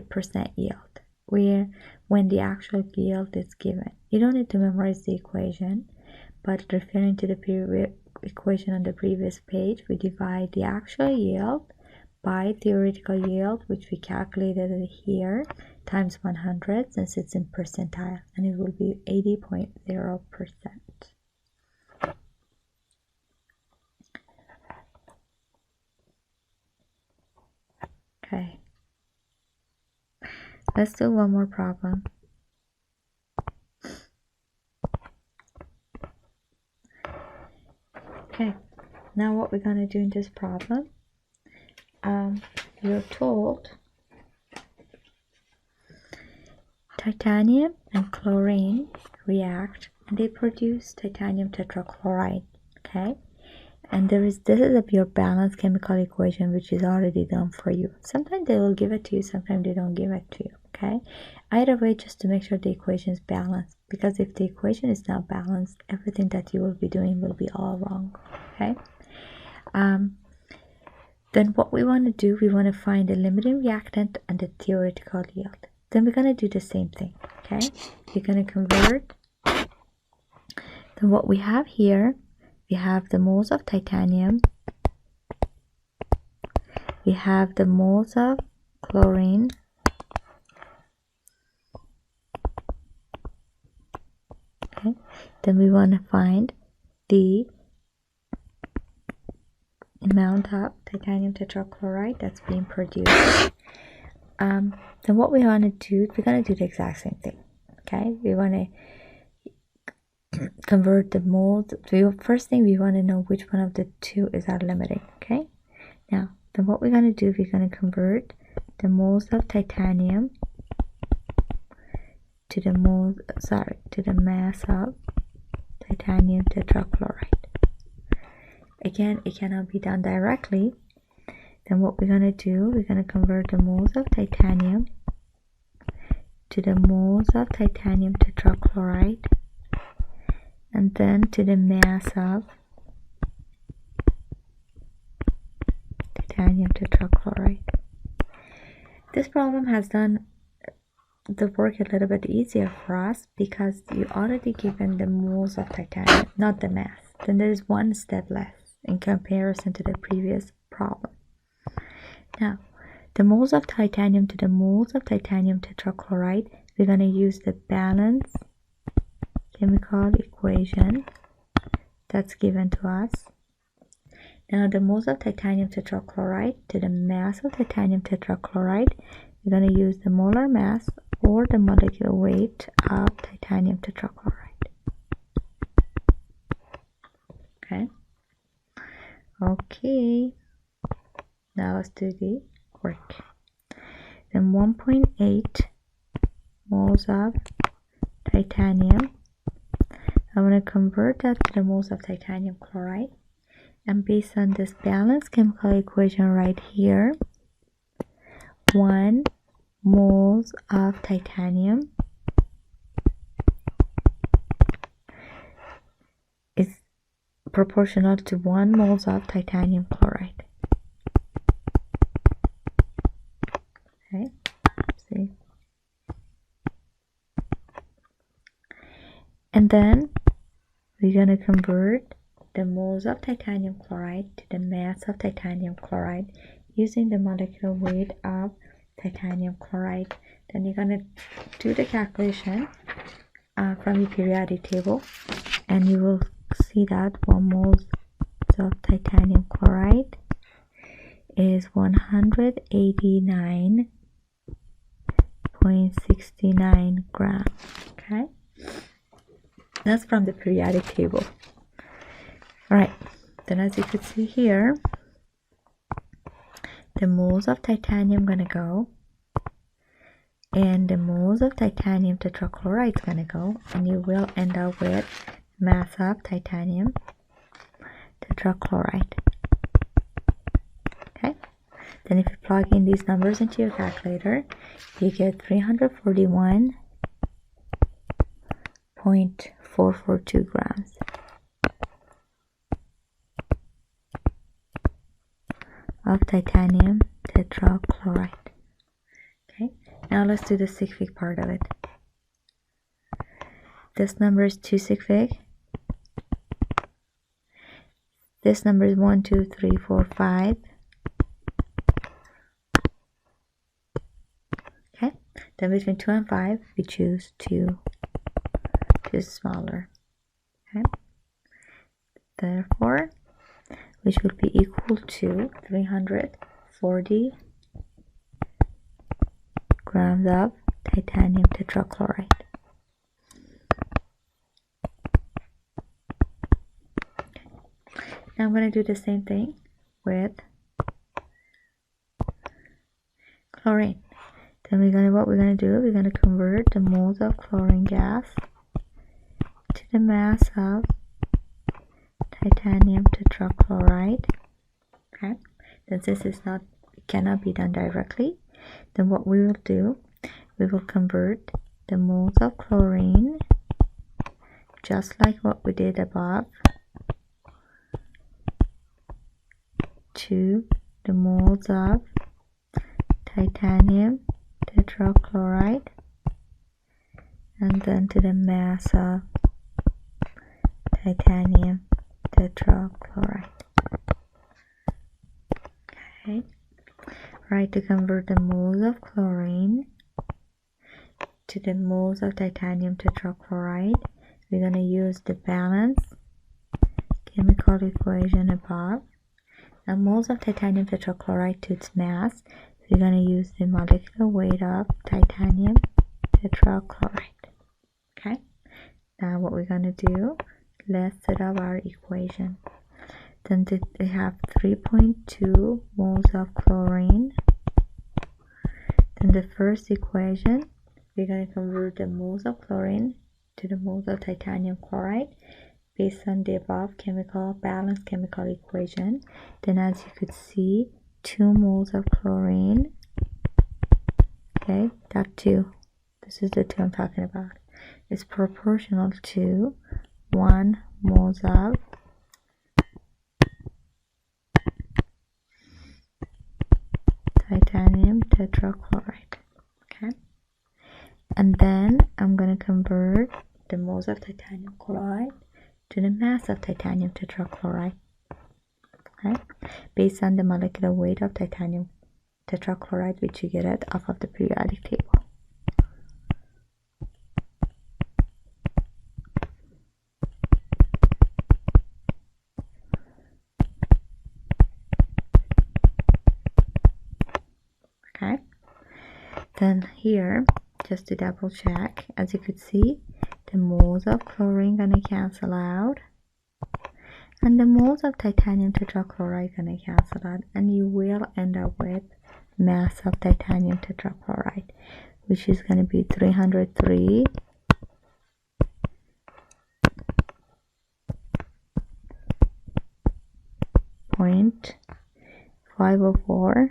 Percent yield, where when the actual yield is given. You don't need to memorize the equation, but referring to the equation on the previous page, we divide the actual yield by theoretical yield, which we calculated here, times 100, since it's in percentile, and it will be 80.0%. Okay, let's do one more problem. Okay, now what we're going to do in this problem, you're told titanium and chlorine react and they produce titanium tetrachloride. Okay, and this is your balanced chemical equation, which is already done for you. Sometimes they will give it to you, sometimes they don't give it to you. Okay, either way, just to make sure the equation is balanced, because if the equation is not balanced, everything that you will be doing will be all wrong. Okay, then what we want to do, we want to find the limiting reactant and the theoretical yield. Then we're going to do the same thing. Okay, we're going to convert. Then what we have here, we have the moles of titanium, we have the moles of chlorine, okay. Then we want to find the amount of titanium tetrachloride that's being produced. Then what we want to do, we're going to do the exact same thing. Okay, we want to convert the moles. First thing, we want to know which one of the two is our limiting. Okay, now then what we're going to do, we're going to convert the moles of titanium to the mass of titanium tetrachloride. Again, it cannot be done directly. Then what we're going to do, we're going to convert the moles of titanium to the moles of titanium tetrachloride, and then to the mass of titanium tetrachloride. This problem has done the work a little bit easier for us because you already given the moles of titanium, not the mass. Then there is one step less in comparison to the previous problem. Now, the moles of titanium to the moles of titanium tetrachloride, we're going to use the balance chemical equation that's given to us. Now, the moles of titanium tetrachloride to the mass of titanium tetrachloride, we're going to use the molar mass or the molecular weight of titanium tetrachloride. Okay, now let's do the work. Then 1.8 moles of titanium, I'm going to convert that to the moles of titanium chloride, and based on this balanced chemical equation right here, 1 moles of titanium is proportional to 1 moles of titanium chloride. Okay, see. And then we're going to convert the moles of titanium chloride to the mass of titanium chloride using the molecular weight of titanium chloride. Then you're going to do the calculation from the periodic table, and you will see that 1 mole of titanium chloride is 189.69 grams. Okay, that's from the periodic table. Alright, then as you can see here, the moles of titanium gonna go, and the moles of titanium tetrachloride is gonna go, and you will end up with mass of titanium tetrachloride. Okay, then if you plug in these numbers into your calculator, you get 341.442 grams. Of titanium tetrachloride. Okay, now let's do the sig fig part of it. This number is 2 sig fig. This number is 1, 2, 3, 4, 5. Okay, then between 2 and 5, we choose 2, just smaller. Okay, therefore, which would be equal to 340 grams of titanium tetrachloride. Now I'm going to do the same thing with chlorine. Then what we're going to do, we're going to convert the moles of chlorine gas to the mass of titanium tetrachloride. Okay, then since it cannot be done directly, then what we will do, we will convert the moles of chlorine just like what we did above to the moles of titanium tetrachloride, and then to the mass of titanium tetrachloride. Okay, right, to convert the moles of chlorine to the moles of titanium tetrachloride, we're going to use the balanced chemical equation above. Now, moles of titanium tetrachloride to its mass, we're going to use the molecular weight of titanium tetrachloride. Okay, now what we're going to do, let's set up our equation. Then we have 3.2 moles of chlorine. Then the first equation, we're going to convert the moles of chlorine to the moles of titanium chloride based on the above balanced chemical equation. Then as you could see, 2 moles of chlorine, okay, that 2, this is the 2 I'm talking about, is proportional to 1 moles of tetrachloride. Okay, and then I'm going to convert the moles of titanium chloride to the mass of titanium tetrachloride, okay, based on the molecular weight of titanium tetrachloride, which you get it off of the periodic table. Okay, then here, just to double check, as you could see, the moles of chlorine gonna cancel out, and the moles of titanium tetrachloride gonna cancel out, and you will end up with mass of titanium tetrachloride, which is gonna be 303.504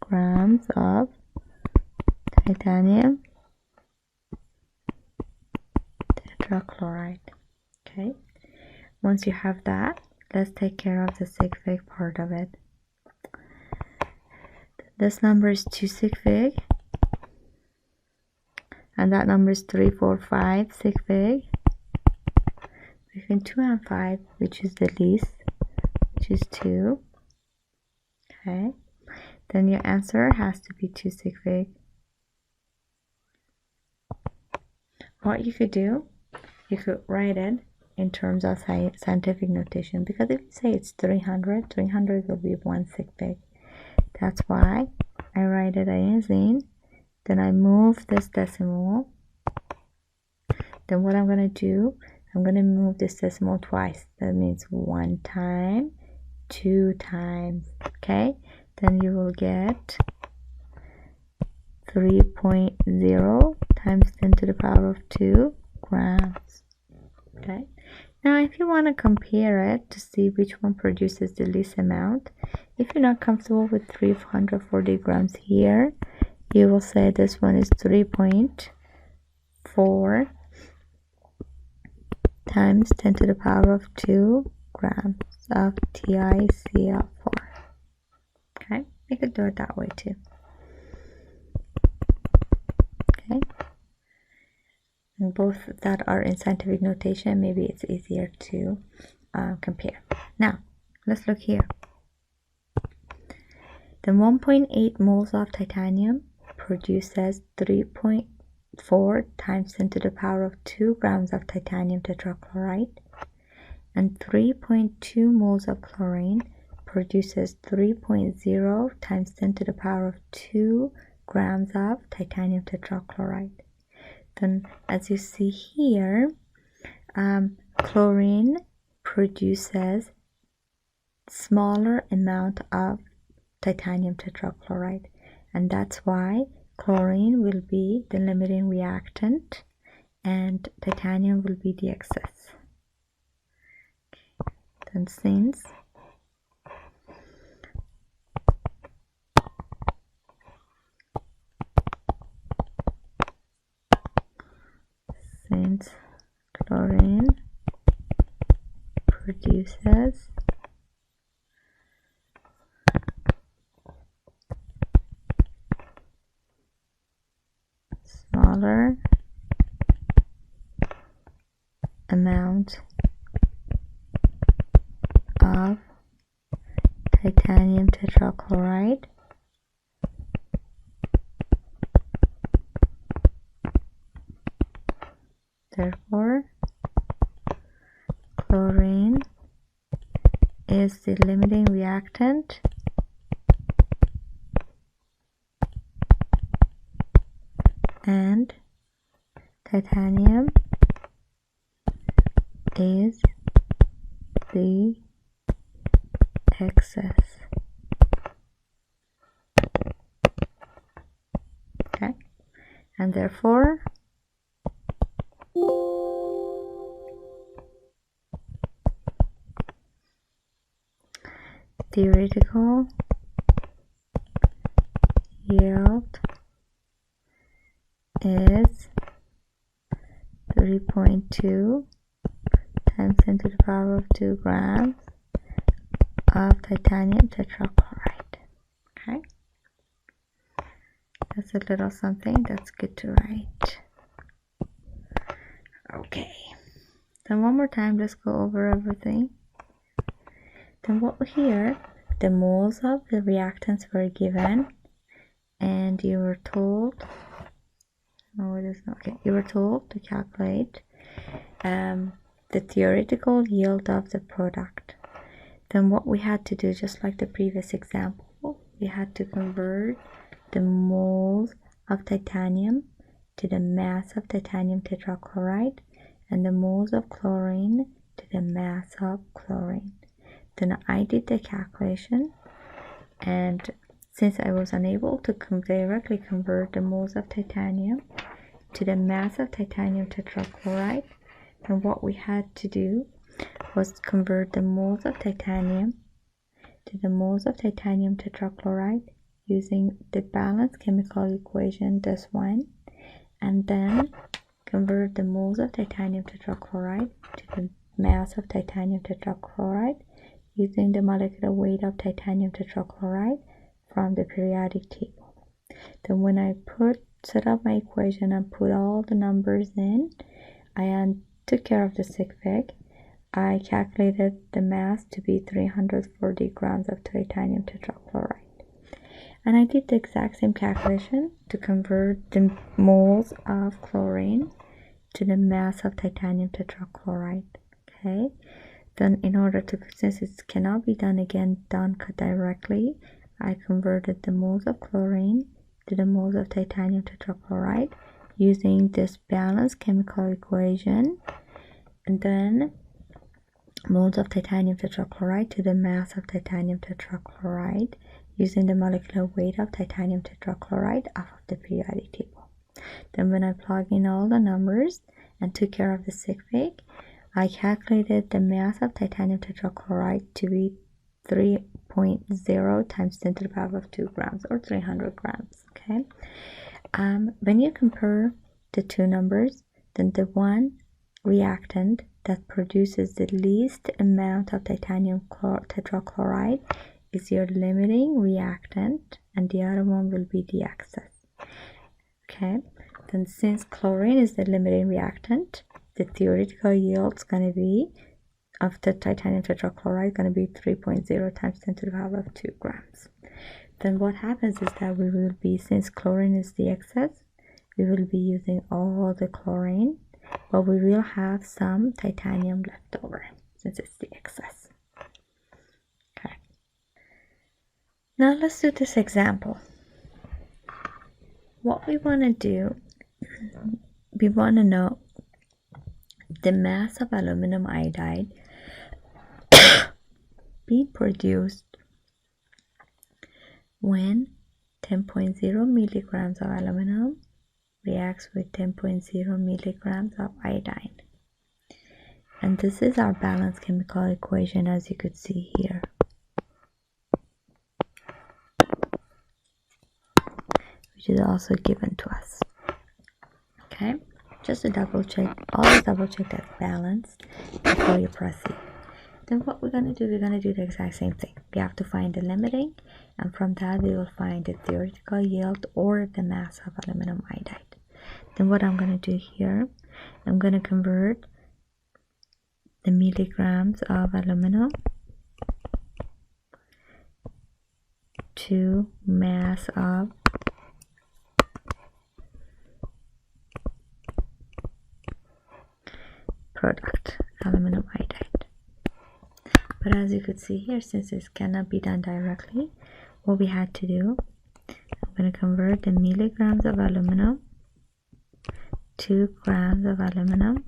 grams of titanium tetrachloride. Okay, once you have that, let's take care of the sig fig part of it. This number is 2 sig fig, and that number is 345 sig fig. Between 2 and 5, which is the least, which is 2. Okay, then your answer has to be 2 sig fig. What you could do, you could write it in terms of scientific notation, because if you say it's 300, 300 will be 1 sig fig. That's why I write it in, then I move this decimal. Then what I'm going to do, I'm going to move this decimal twice. That means 1 time, 2 times. Okay, then you will get 3.0 times 10 to the power of 2 grams. Okay, now if you want to compare it to see which one produces the least amount, if you're not comfortable with 340 grams here, you will say this one is 3.4 times 10 to the power of 2 grams of TiCl4. Okay, you could do it that way too. Okay, and both that are in scientific notation, maybe it's easier to compare. Now, let's look here. The 1.8 moles of titanium produces 3.4 times 10 to the power of 2 grams of titanium tetrachloride, and 3.2 moles of chlorine produces 3.0 times 10 to the power of 2 grams of titanium tetrachloride. Then, as you see here, chlorine produces smaller amount of titanium tetrachloride, and that's why chlorine will be the limiting reactant and titanium will be the excess. Then since chlorine produces smaller amount of titanium tetrachloride, therefore chlorine is the limiting reactant and titanium is the excess. Okay, and therefore theoretical yield is 3.2 times 10 to the power of 2 grams of titanium tetrachloride. Okay, that's a little something that's good to write. Okay, then one more time, let's go over everything. Then what here, the moles of the reactants were given, and you were told, no, it is not, okay, you were told to calculate the theoretical yield of the product. Then what we had to do, just like the previous example, we had to convert the moles of titanium to the mass of titanium tetrachloride and the moles of chlorine to the mass of chlorine. Then I did the calculation, and since I was unable to directly convert the moles of titanium to the mass of titanium tetrachloride, then what we had to do was convert the moles of titanium to the moles of titanium tetrachloride using the balanced chemical equation, this one, and then convert the moles of titanium tetrachloride to the mass of titanium tetrachloride using the molecular weight of titanium tetrachloride from the periodic table. Then when I set up my equation and put all the numbers in, I took care of the sig. I calculated the mass to be 340 grams of titanium tetrachloride. And I did the exact same calculation to convert the moles of chlorine to the mass of titanium tetrachloride. Okay, then in order to, since it cannot be done directly, I converted the moles of chlorine to the moles of titanium tetrachloride using this balanced chemical equation, and then moles of titanium tetrachloride to the mass of titanium tetrachloride using the molecular weight of titanium tetrachloride off of the periodic table. Then when I plug in all the numbers and took care of the sig, I calculated the mass of titanium tetrachloride to be 3.0 times 10 to the power of 2 grams, or 300 grams. Okay. When you compare the two numbers, then the one reactant that produces the least amount of titanium tetrachloride is your limiting reactant, and the other one will be the excess. Okay, then since chlorine is the limiting reactant, the theoretical yield is going to be of the titanium tetrachloride going to be 3.0 times 10 to the power of 2 grams. Then what happens is that we will be, since chlorine is the excess, we will be using all the chlorine, but we will have some titanium left over since it's the excess. Okay. Now let's do this example. What we want to do, we want to know the mass of aluminum iodide being produced when 10.0 milligrams of aluminum reacts with 10.0 milligrams of iodine. And this is our balanced chemical equation, as you could see here. Which is also given to us. Okay, just to double check, always double check that balance before you proceed. Then what we're going to do, we're going to do the exact same thing. We have to find the limiting, and from that we will find the theoretical yield or the mass of aluminum iodide. Then what I'm going to do here, I'm going to convert the milligrams of aluminum to mass of product, aluminum iodide. But as you could see here, since this cannot be done directly, what we had to do, I'm going to convert the milligrams of aluminum to grams of aluminum,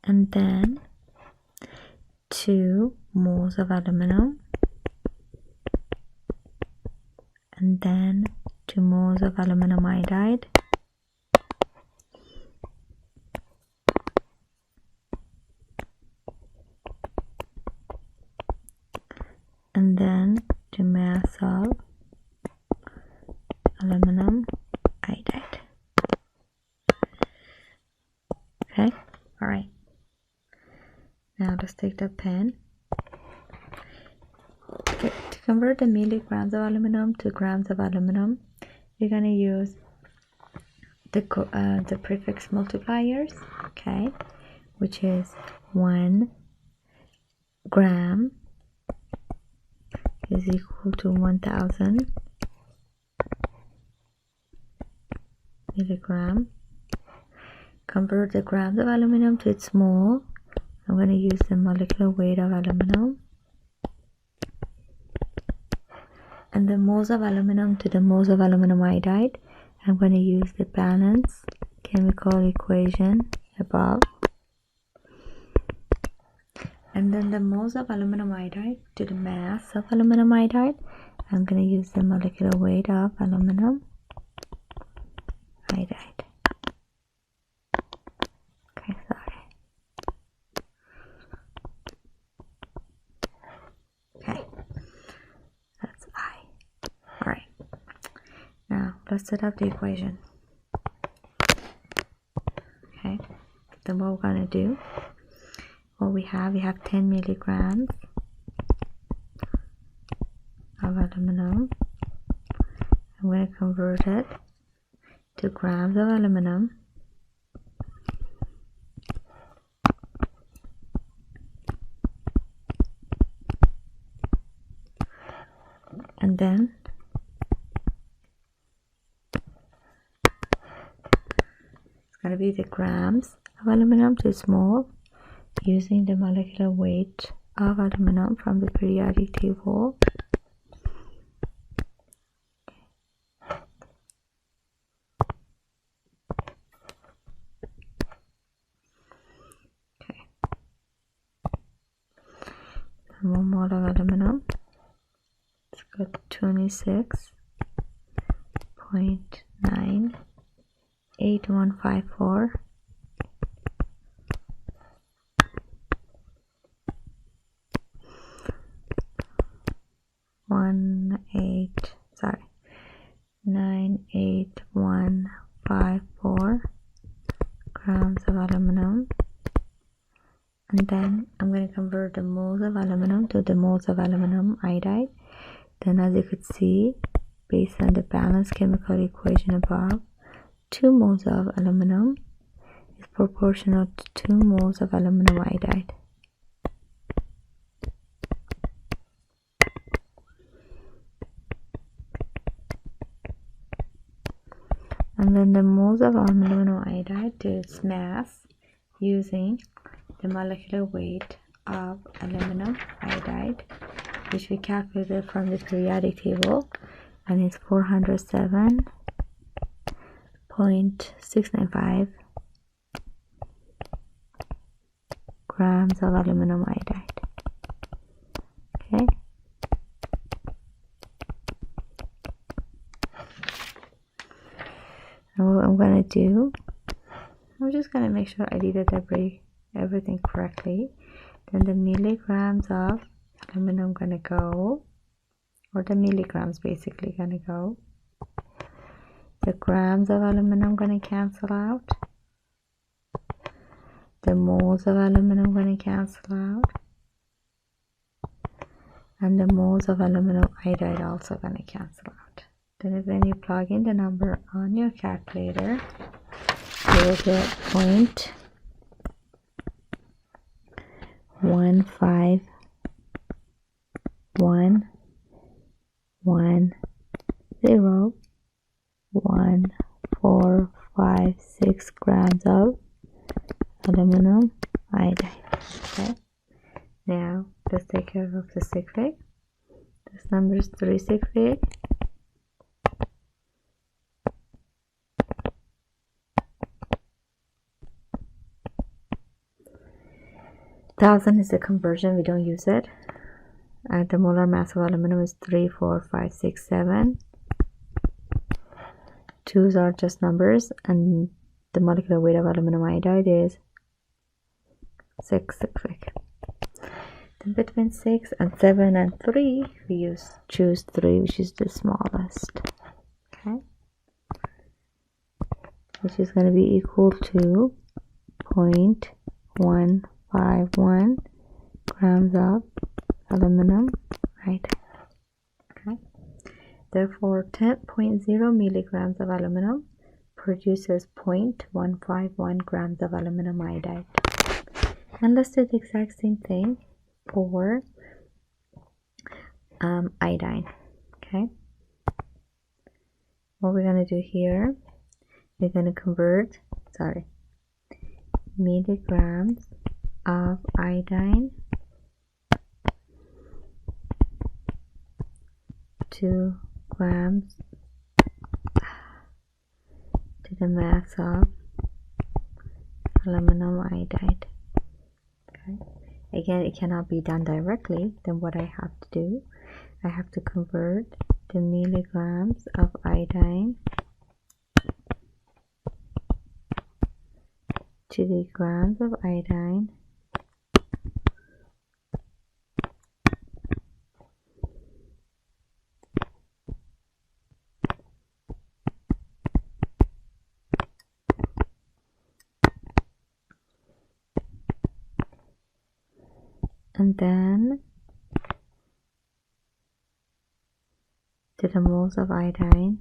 and then to moles of aluminum, and then to moles of aluminum iodide, and then to mass of aluminum iodide. Okay, all right. take the pen. Okay, to convert the milligrams of aluminum to grams of aluminum, we're going to use the prefix multipliers, okay, which is 1 gram is equal to 1000 milligram. Convert the grams of aluminum to its mole. I'm going to use the molecular weight of aluminum. And the moles of aluminum to the moles of aluminum iodide. I'm going to use the balance chemical equation above. And then the moles of aluminum iodide to the mass of aluminum iodide. I'm going to use the molecular weight of aluminum iodide. Okay, sorry. Okay, that's I. Alright, now let's set up the equation. Okay, then what we're going to do, what we have 10 milligrams of aluminum. I'm going to convert it to grams of aluminum. And then it's going to be the grams of aluminum to its mole using the molecular weight of aluminum from the periodic table. Okay. 1 mole of aluminum. It's got 26.98154. Sorry, 98154 grams of aluminum. And then I'm going to convert the moles of aluminum to the moles of aluminum iodide. Then, as you could see, based on the balanced chemical equation above, 2 moles of aluminum is proportional to 2 moles of aluminum iodide. And then the moles of aluminum iodide to its mass using the molecular weight of aluminum iodide, which we calculated from the periodic table, and it's 407.695 grams of aluminum iodide. Okay. And what I'm going to do, I'm just going to make sure I did everything correctly. Then the milligrams of aluminum going to go, or the milligrams basically going to go. The grams of aluminum going to cancel out. The moles of aluminum going to cancel out. And the moles of aluminum iodide also going to cancel out. Then when you plug in the number on your calculator, you will get 0.1111456 grams of aluminum iodide. Okay. Now let's take care of the sig fig. This number is 3 sig fig. Thousand is the conversion, we don't use it. And the molar mass of aluminum is 3, 4, 5, 6, 7. 2's are just numbers, and the molecular weight of aluminum iodide is 6 sig fig. Then between 6 and 7 and 3, we choose 3, which is the smallest. Okay, which is going to be equal to 0.151 grams of aluminum iodide. Okay. Therefore, 10.0 milligrams of aluminum produces 0.151 grams of aluminum iodide. And let's do the exact same thing for iodine. Okay. What we're going to do here, we're going to convert, milligrams of iodine to grams to the mass of aluminum iodide. Okay. Again, it cannot be done directly. Then what I have to do, I have to convert the milligrams of iodine to the grams of iodine and then to the moles of iodine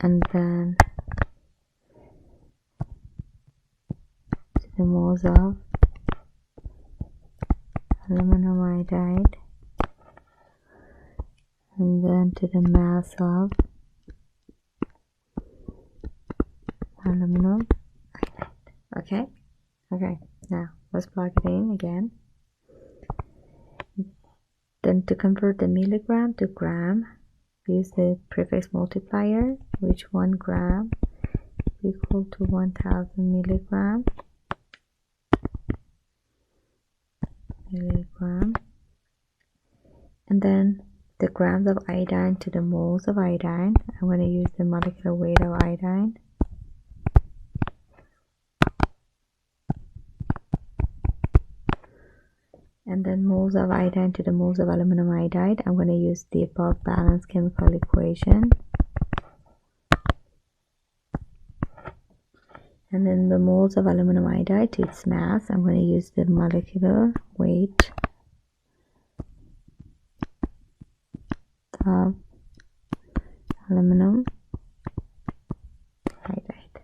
and then to the moles of aluminum iodide and then to the mass of aluminum iodide. Okay, now let's plug it in again. Then to convert the milligram to gram, we use the prefix multiplier, which 1 gram is equal to 1000 milligram. And then the grams of iodine to the moles of iodine. I'm going to use the molecular weight of iodine. And then moles of iodine to the moles of aluminum iodide. I'm going to use the above balanced chemical equation. And then the moles of aluminum iodide to its mass, I'm going to use the molecular weight of aluminum iodide.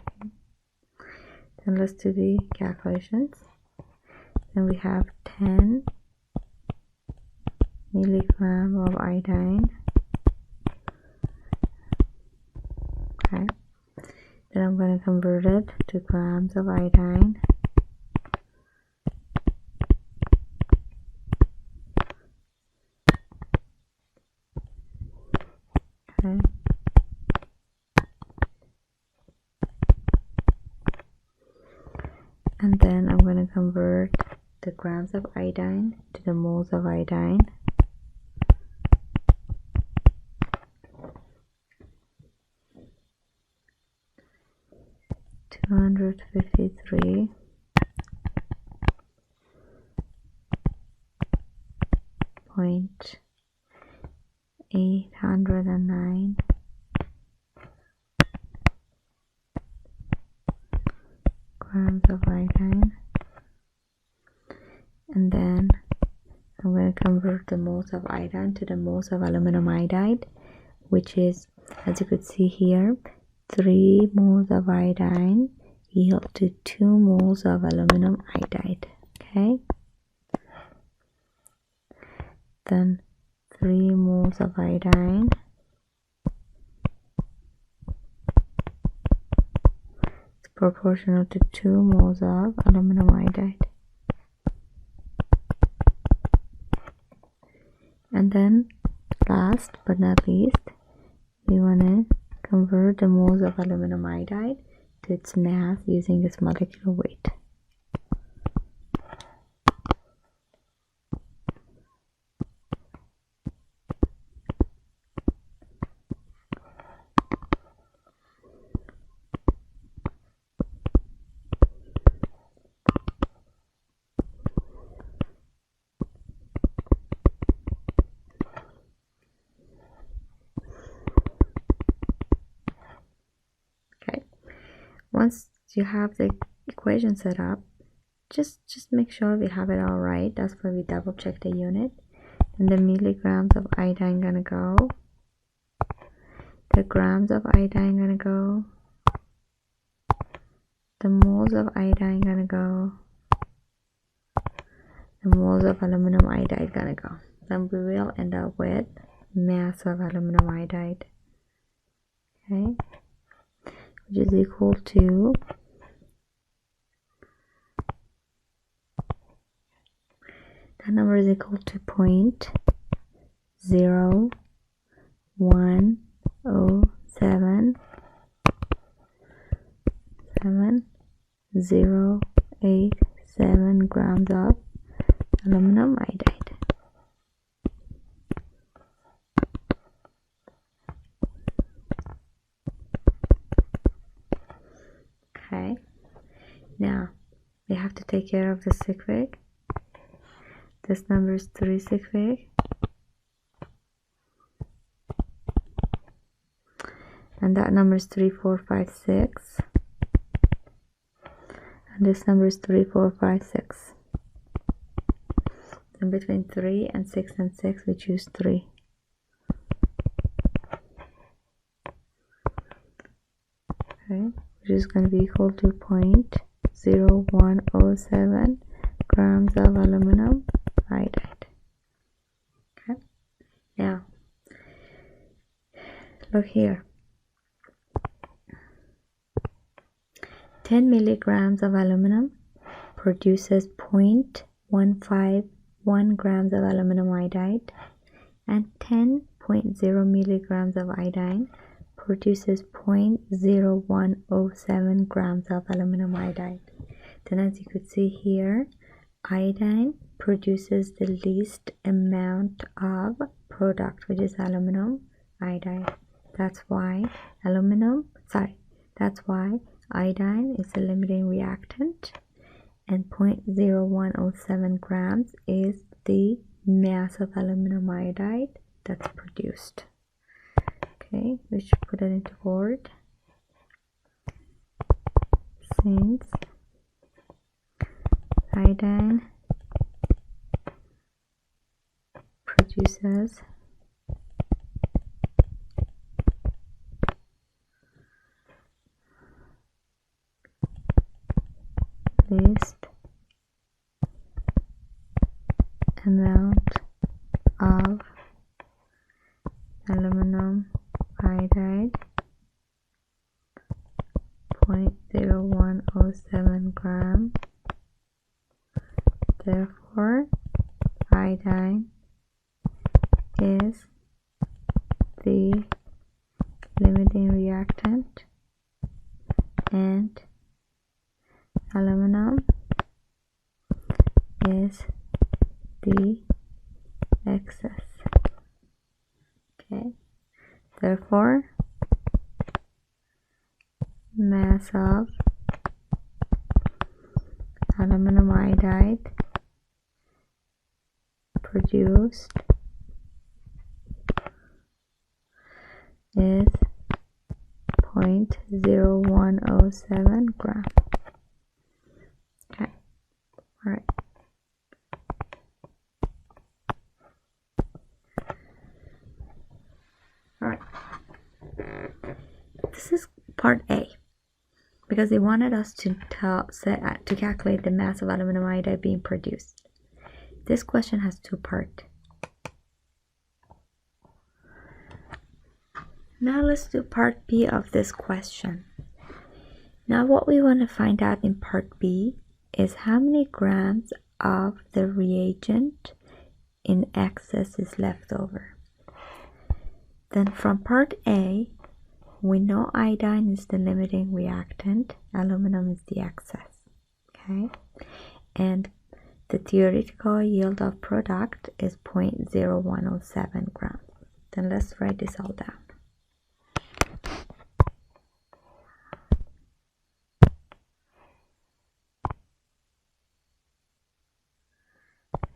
Okay. Then let's do the calculations. Then we have 10 milligram of iodine. Okay. Then I'm going to convert it to grams of iodine. Okay. And then I'm going to convert the grams of iodine to the moles of iodine. $253.809 grams of iodine. And then I'm going to convert the moles of iodine to the moles of aluminum iodide, which is, as you could see here, 3 moles of iodine yield to 2 moles of aluminum iodide. Okay. Then 3 moles of iodine is proportional to 2 moles of aluminum iodide. And then last but not least, we want to convert the moles of aluminum iodide to its mass using its molecular weight. once you have the equation set up, just make sure we have it all right. That's why we double check the unit. And the milligrams of iodine gonna go, the grams of iodine gonna go, the moles of iodine gonna go, the moles of aluminum iodide gonna go. Then we will end up with mass of aluminum iodide, okay, which is equal to that number is equal to 0.01087 grams of aluminum iodide. Okay, now we have to take care of the sig fig. This number is 3 sig fig, and that number is 3, 4, 5, 6, and this number is 3, 4, 5, 6. And between 3 and 6 and 6, we choose 3. Okay, which is going to be equal to 0.0107 grams of aluminum iodide. Okay, now look here. 10 milligrams of aluminum produces 0.151 grams of aluminum iodide, and 10.0 milligrams of iodine produces 0.0107 grams of aluminum iodide. Then, as you could see here, iodine produces the least amount of product, which is aluminum iodide. That's why iodine is the limiting reactant, and 0.0107 grams is the mass of aluminum iodide that's produced. Okay, we should put it into board. Since iodine produces least amount of aluminum iodide, 0.0107 gram. Therefore, iodine is the limiting reactant and aluminum is the excess. Okay, therefore mass of aluminum iodide produced is 0.0107 gram. Okay, all right. All right. This is part A, because they wanted us to calculate the mass of aluminum iodide being produced. This question has two parts. Now let's do part B of this question. Now what we want to find out in part B is how many grams of the reagent in excess is left over. Then from part A, we know iodine is the limiting reactant, aluminum is the excess, okay? And the theoretical yield of product is 0.0107 grams. Then let's write this all down.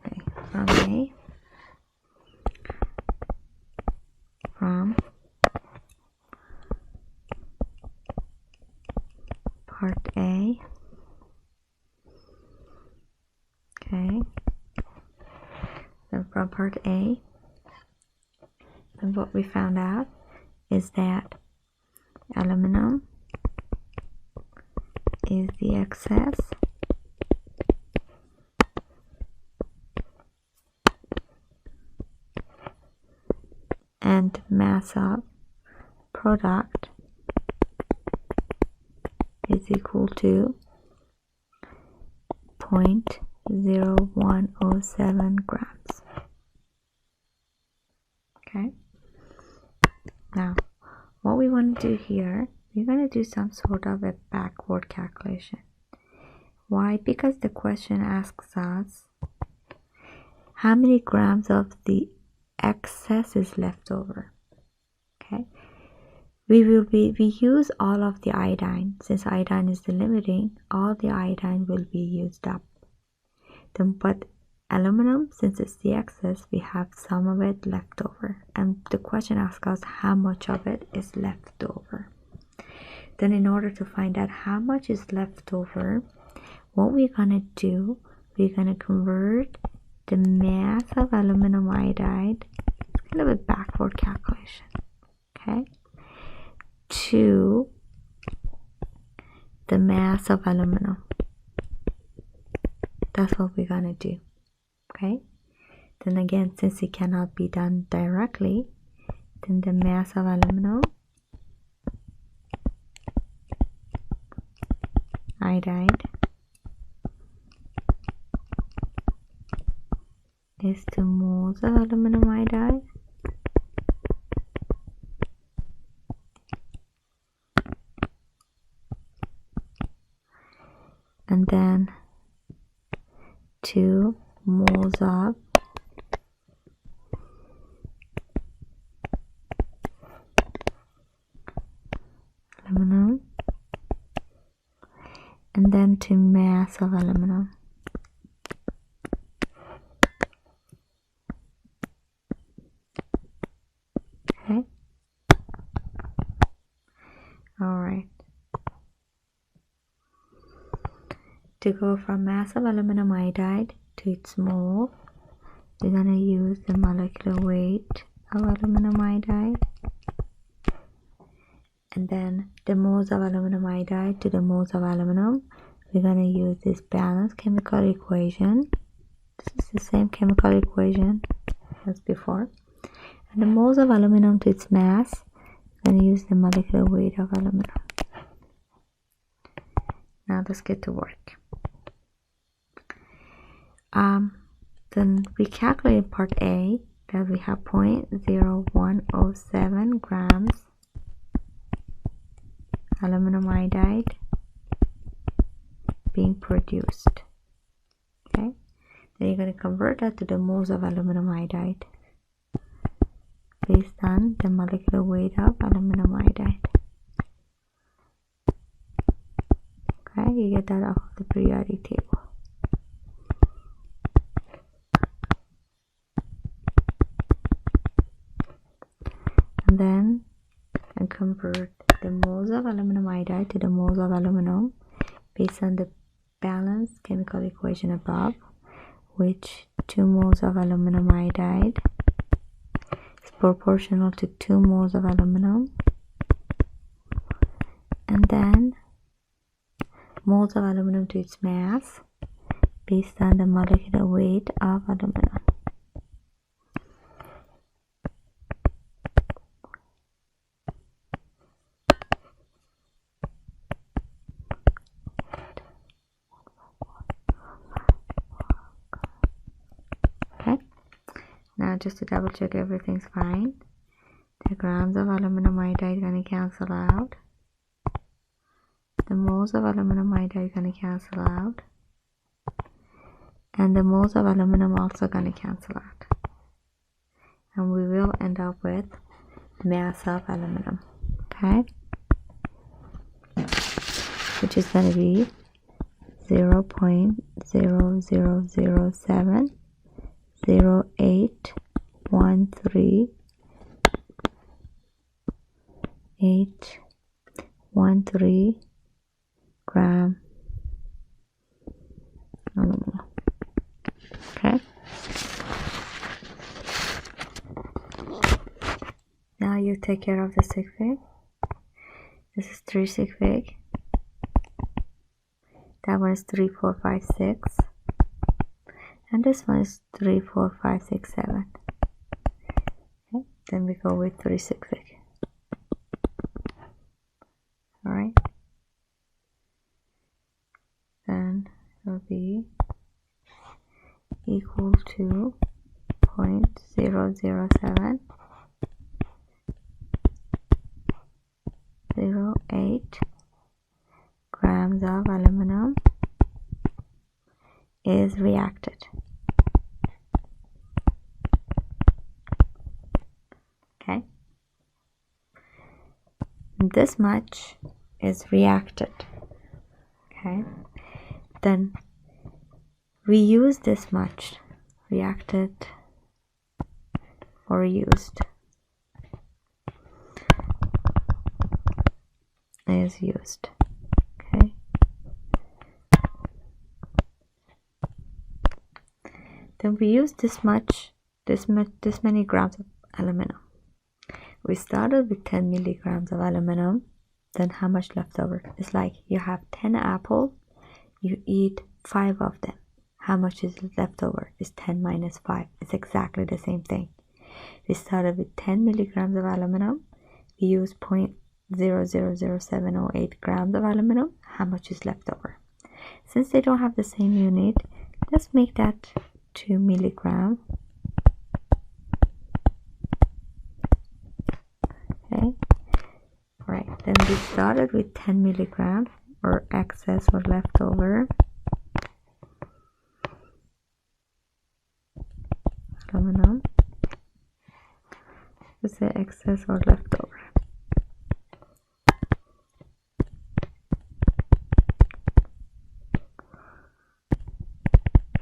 Okay, from A, from part A. Okay, so from part A, and what we found out is that aluminum is the excess and mass of product is equal to 0.0107 grams. Okay, now what we want to do here, we're going to do some sort of a backward calculation. Why? Because the question asks us how many grams of the excess is left over. Okay, we use all of the iodine. Since iodine is the limiting, all the iodine will be used up. Then, but aluminum, since it's the excess, we have some of it left over, and the question asks us how much of it is left over. Then in order to find out how much is left over, what we're gonna do, we're gonna convert the mass of aluminum iodide, it's kind of a backward calculation, okay, to the mass of aluminum. That's what we're gonna do. Okay, then again, since it cannot be done directly, then the mass of aluminum iodide is 2 moles of aluminum iodide and then 2 moles of aluminum and then 2 mass of aluminum. Okay, all right, to go from mass of aluminum iodide to its mole, we're going to use the molecular weight of aluminum iodide, and then the moles of aluminum iodide to the moles of aluminum, we're going to use this balanced chemical equation. This is the same chemical equation as before, and the moles of aluminum to its mass, we're going to use the molecular weight of aluminum. Now let's get to work. Then we calculate part A that we have 0.0107 grams aluminum iodide being produced. Okay, then you're going to convert that to the moles of aluminum iodide based on the molecular weight of aluminum iodide. Okay, you get that off of the periodic table. And then I convert the moles of aluminum iodide to the moles of aluminum based on the balanced chemical equation above, which 2 moles of aluminum iodide is proportional to 2 moles of aluminum, and then moles of aluminum to its mass based on the molecular weight of aluminum. Now just to double check everything's fine, the grams of aluminum iodide gonna cancel out, the moles of aluminum iodide gonna cancel out, and the moles of aluminum also gonna cancel out, and we will end up with mass of aluminum, okay, which is gonna be 0.0007 0813 milligram aluminum. Okay. Now you take care of the sig fig. This is 3 sig fig. That one is 3, 4, 5, 6. And this one is 3, 4, 5, 6, 7. Okay. Then we go with 3 sig fig. Alright. Then it will be equal to 0.007 0.08 grams of aluminum is reacted. Okay, and this much is reacted. Okay, then we use this much reacted or used is used. Okay, then we use this many grams of aluminum. We started with 10 milligrams of aluminum. Then how much left over? It's like you have 10 apples, you eat 5 of them. How much is left over? It's 10 minus 5. It's exactly the same thing. We started with 10 milligrams of aluminum. We use 0.00708 grams of aluminum. How much is left over? Since they don't have the same unit, let's make that 2 milligrams. Okay. Right. Then we started with 10 milligrams or excess or leftover aluminum. Let's say excess or leftover.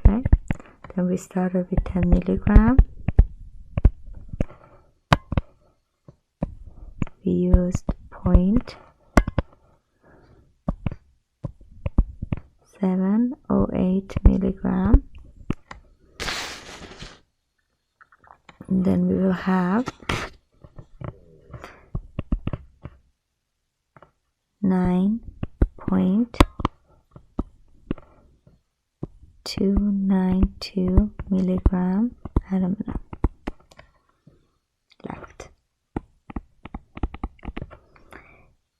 Okay. Then we started with 10 milligrams. We used 0.708 milligram. And then we will have 9.292 milligram aluminum left.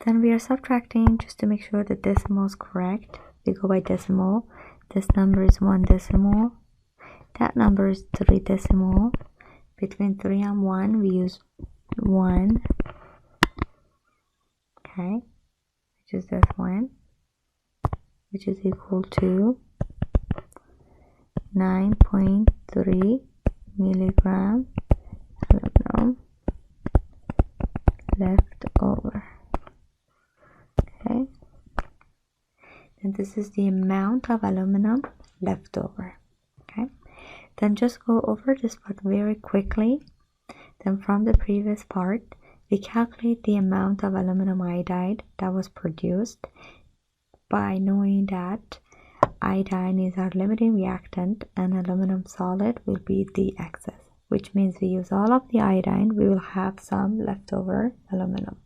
Then we are subtracting just to make sure the decimal is correct. We go by decimal. This number is 1 decimal. That number is 3 decimal. Between 3 and 1 we use 1. Okay, which is this one, which is equal to 9.3 milligram aluminum left over. Okay, and this is the amount of aluminum left over. Okay, then just go over this part very quickly. Then from the previous part, we calculate the amount of aluminum iodide that was produced by knowing that iodine is our limiting reactant and aluminum solid will be the excess, which means we use all of the iodine, we will have some leftover aluminum.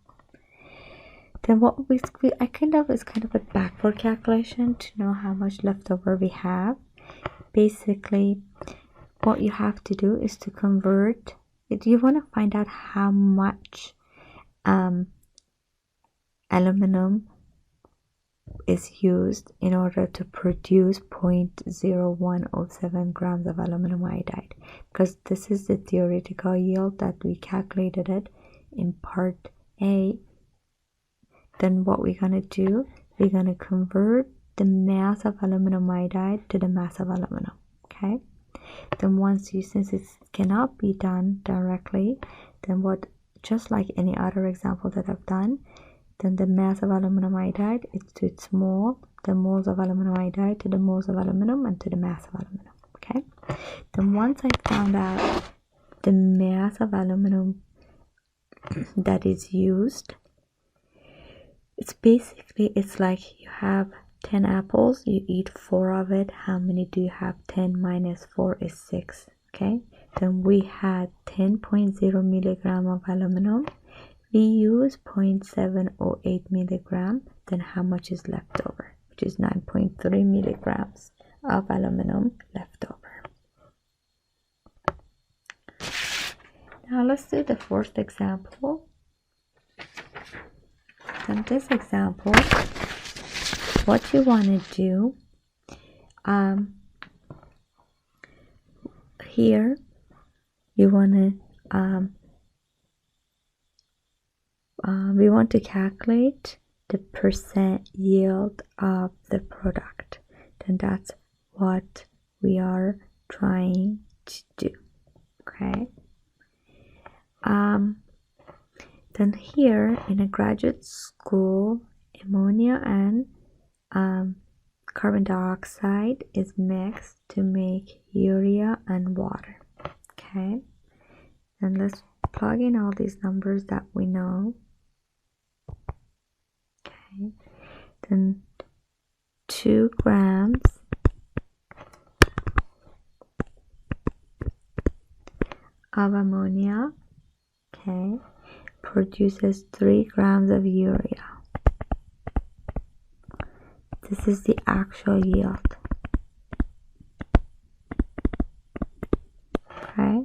Then what it's kind of a backward calculation to know how much leftover we have. Basically, what you have to do is to convert it. You want to find out how much aluminum is used in order to produce 0.0107 grams of aluminum iodide, because this is the theoretical yield that we calculated it in part A. Then what we're going to do, we're going to convert the mass of aluminum iodide to the mass of aluminum. Okay, then since it cannot be done directly, then just like any other example that I've done, then the mass of aluminum iodide is to its mole, the moles of aluminum iodide to the moles of aluminum and to the mass of aluminum. Okay, then once I found out the mass of aluminum that is used, It's basically, it's like you have 10 apples, you eat 4 of it. How many do you have? 10 minus 4 is 6. Okay, then we had 10.0 milligram of aluminum. We use 0.708 milligram. Then how much is left over? Which is 9.3 milligrams of aluminum left over. Now let's do the fourth example. In this example, what you want to do, here you want to we want to calculate the percent yield of the product. Then that's what we are trying to do. Okay. Then here in a graduate school, ammonia and carbon dioxide is mixed to make urea and water. Okay, and let's plug in all these numbers that we know. Okay, then 2 grams of ammonia, okay, produces 3 grams of urea. This is the actual yield. Okay.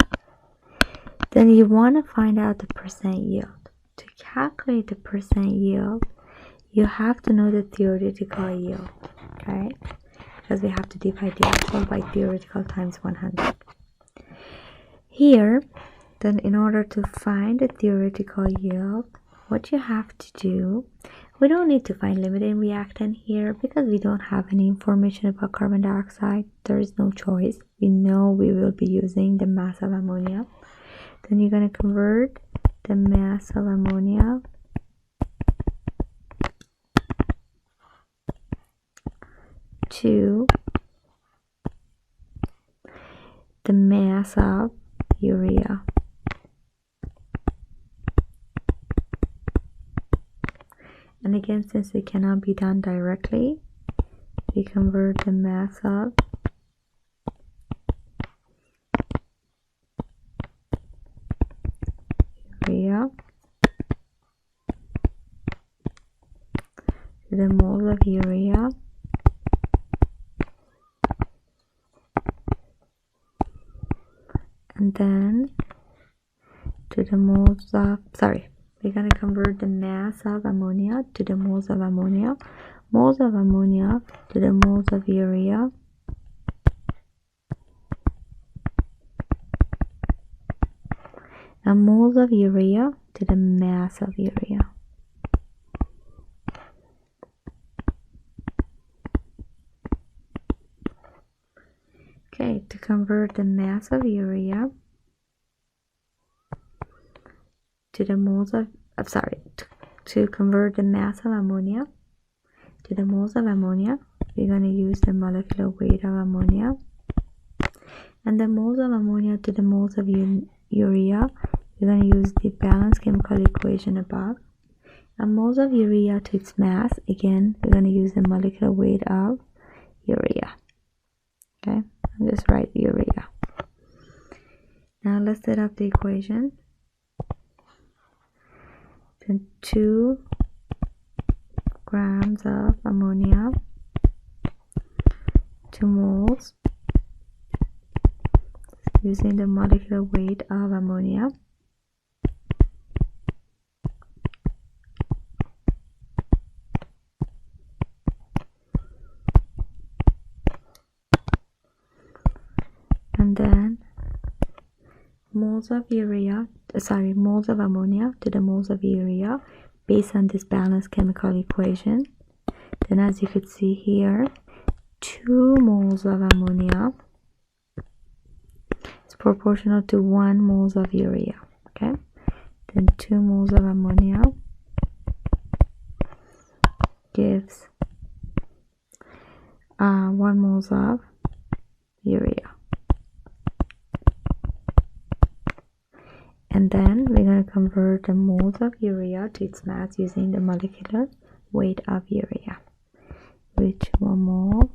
Then you want to find out the percent yield. To calculate the percent yield, you have to know the theoretical yield. Okay. Because we have to divide the actual by theoretical times 100. Here, then in order to find the theoretical yield, what you have to do, we don't need to find limiting reactant here because we don't have any information about carbon dioxide. There is no choice. We know we will be using the mass of ammonia. Then you're going to convert the mass of ammonia to the mass of urea. And again, since it cannot be done directly, we convert the mass of urea to the moles of urea and then to the moles of, we're going to convert the mass of ammonia to the moles of ammonia to the moles of urea, and moles of urea to the mass of urea. Okay, to convert the mass of urea to the moles of, to convert the mass of ammonia to the moles of ammonia, we're going to use the molecular weight of ammonia, and the moles of ammonia to the moles of urea, we're going to use the balanced chemical equation above, and moles of urea to its mass, again we're going to use the molecular weight of urea. Okay, I'll just write urea. Now let's set up the equation. Then 2 grams of ammonia, 2 moles, using the molecular weight of ammonia, and then moles of ammonia to the moles of urea based on this balanced chemical equation. Then as you could see here, 2 moles of ammonia is proportional to 1 moles of urea. Okay, then 2 moles of ammonia gives 1 moles of urea. And then we're going to convert the moles of urea to its mass using the molecular weight of urea, which 1 mole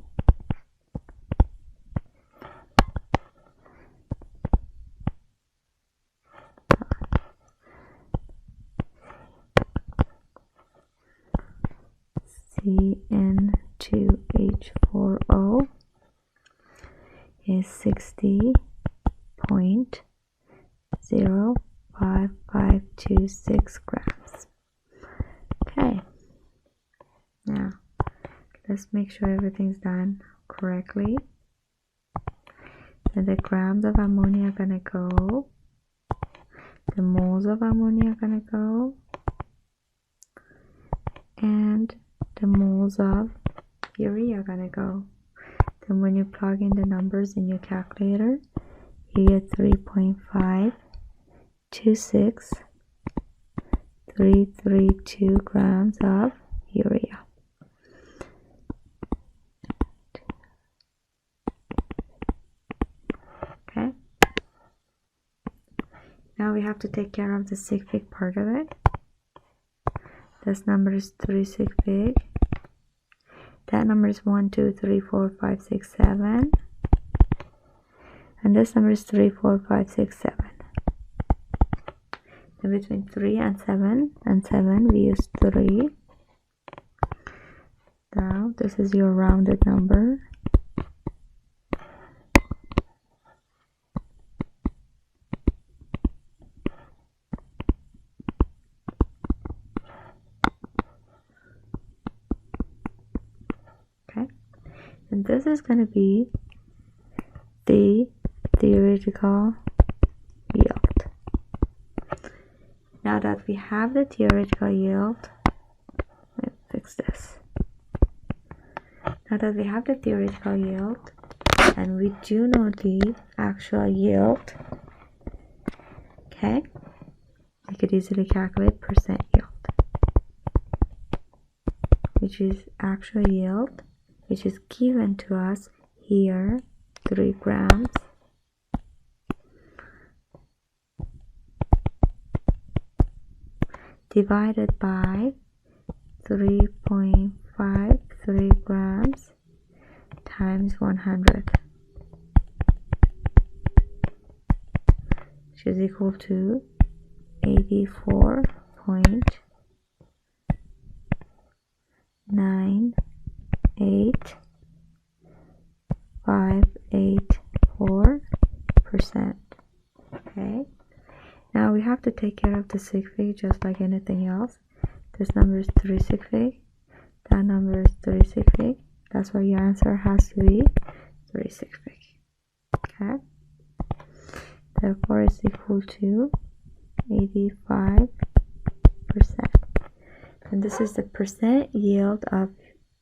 CN2H4O is 60.05526 grams. Okay, now let's make sure everything's done correctly. And the grams of ammonia are gonna go, the moles of ammonia are gonna go, and the moles of urea are gonna go. Then when you plug in the numbers in your calculator, you get 3.526,332 grams of urea. Okay. Now we have to take care of the sig fig part of it. This number is 3 sig fig. That number is 1, 2, 3, 4, 5, 6, 7. And this number is 3, 4, 5, 6, 7. Then between 3 and 7 we use 3. Now this is your rounded number. And this is going to be the theoretical yield. Now that we have the theoretical yield, let me fix this. Now that we have the theoretical yield and we do know the actual yield, okay, we could easily calculate percent yield, which is actual yield, which is given to us here, 3 grams divided by 3.53 grams times 100, which is equal to 84.98584%. Okay, now we have to take care of the sig fig just like anything else. This number is 3 sig fig, that number is 3 sig fig. That's why your answer has to be 3 sig fig. Okay, therefore it's equal to 85%. And this is the percent yield of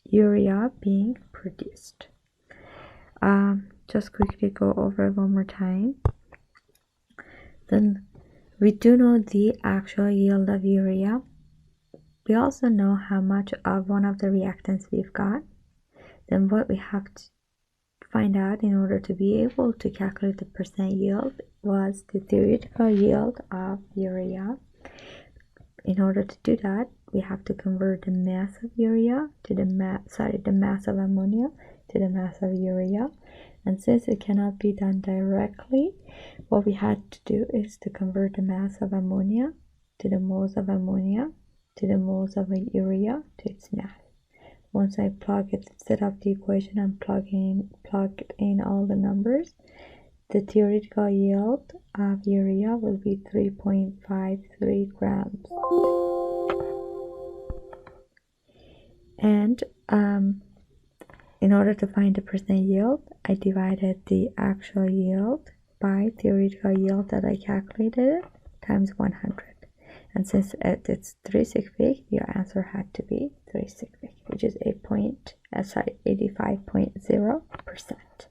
urea being produced. Just quickly go over it one more time. Then we do know the actual yield of urea. We also know how much of one of the reactants we've got. Then what we have to find out in order to be able to calculate the percent yield was the theoretical yield of urea. In order to do that, we have to convert the mass of urea to the mass of ammonia to the mass of urea. And since it cannot be done directly, what we had to do is to convert the mass of ammonia to the moles of ammonia to the moles of urea to its mass. Once I set up the equation and plug in all the numbers, the theoretical yield of urea will be 3.53 grams. And in order to find the percent yield, I divided the actual yield by theoretical yield that I calculated times 100. And since it's 3 sig fig, your answer had to be 3 sig fig, which is 85.0%.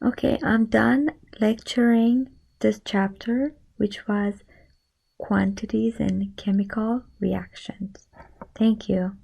Okay, I'm done lecturing this chapter, which was quantities and chemical reactions. Thank you.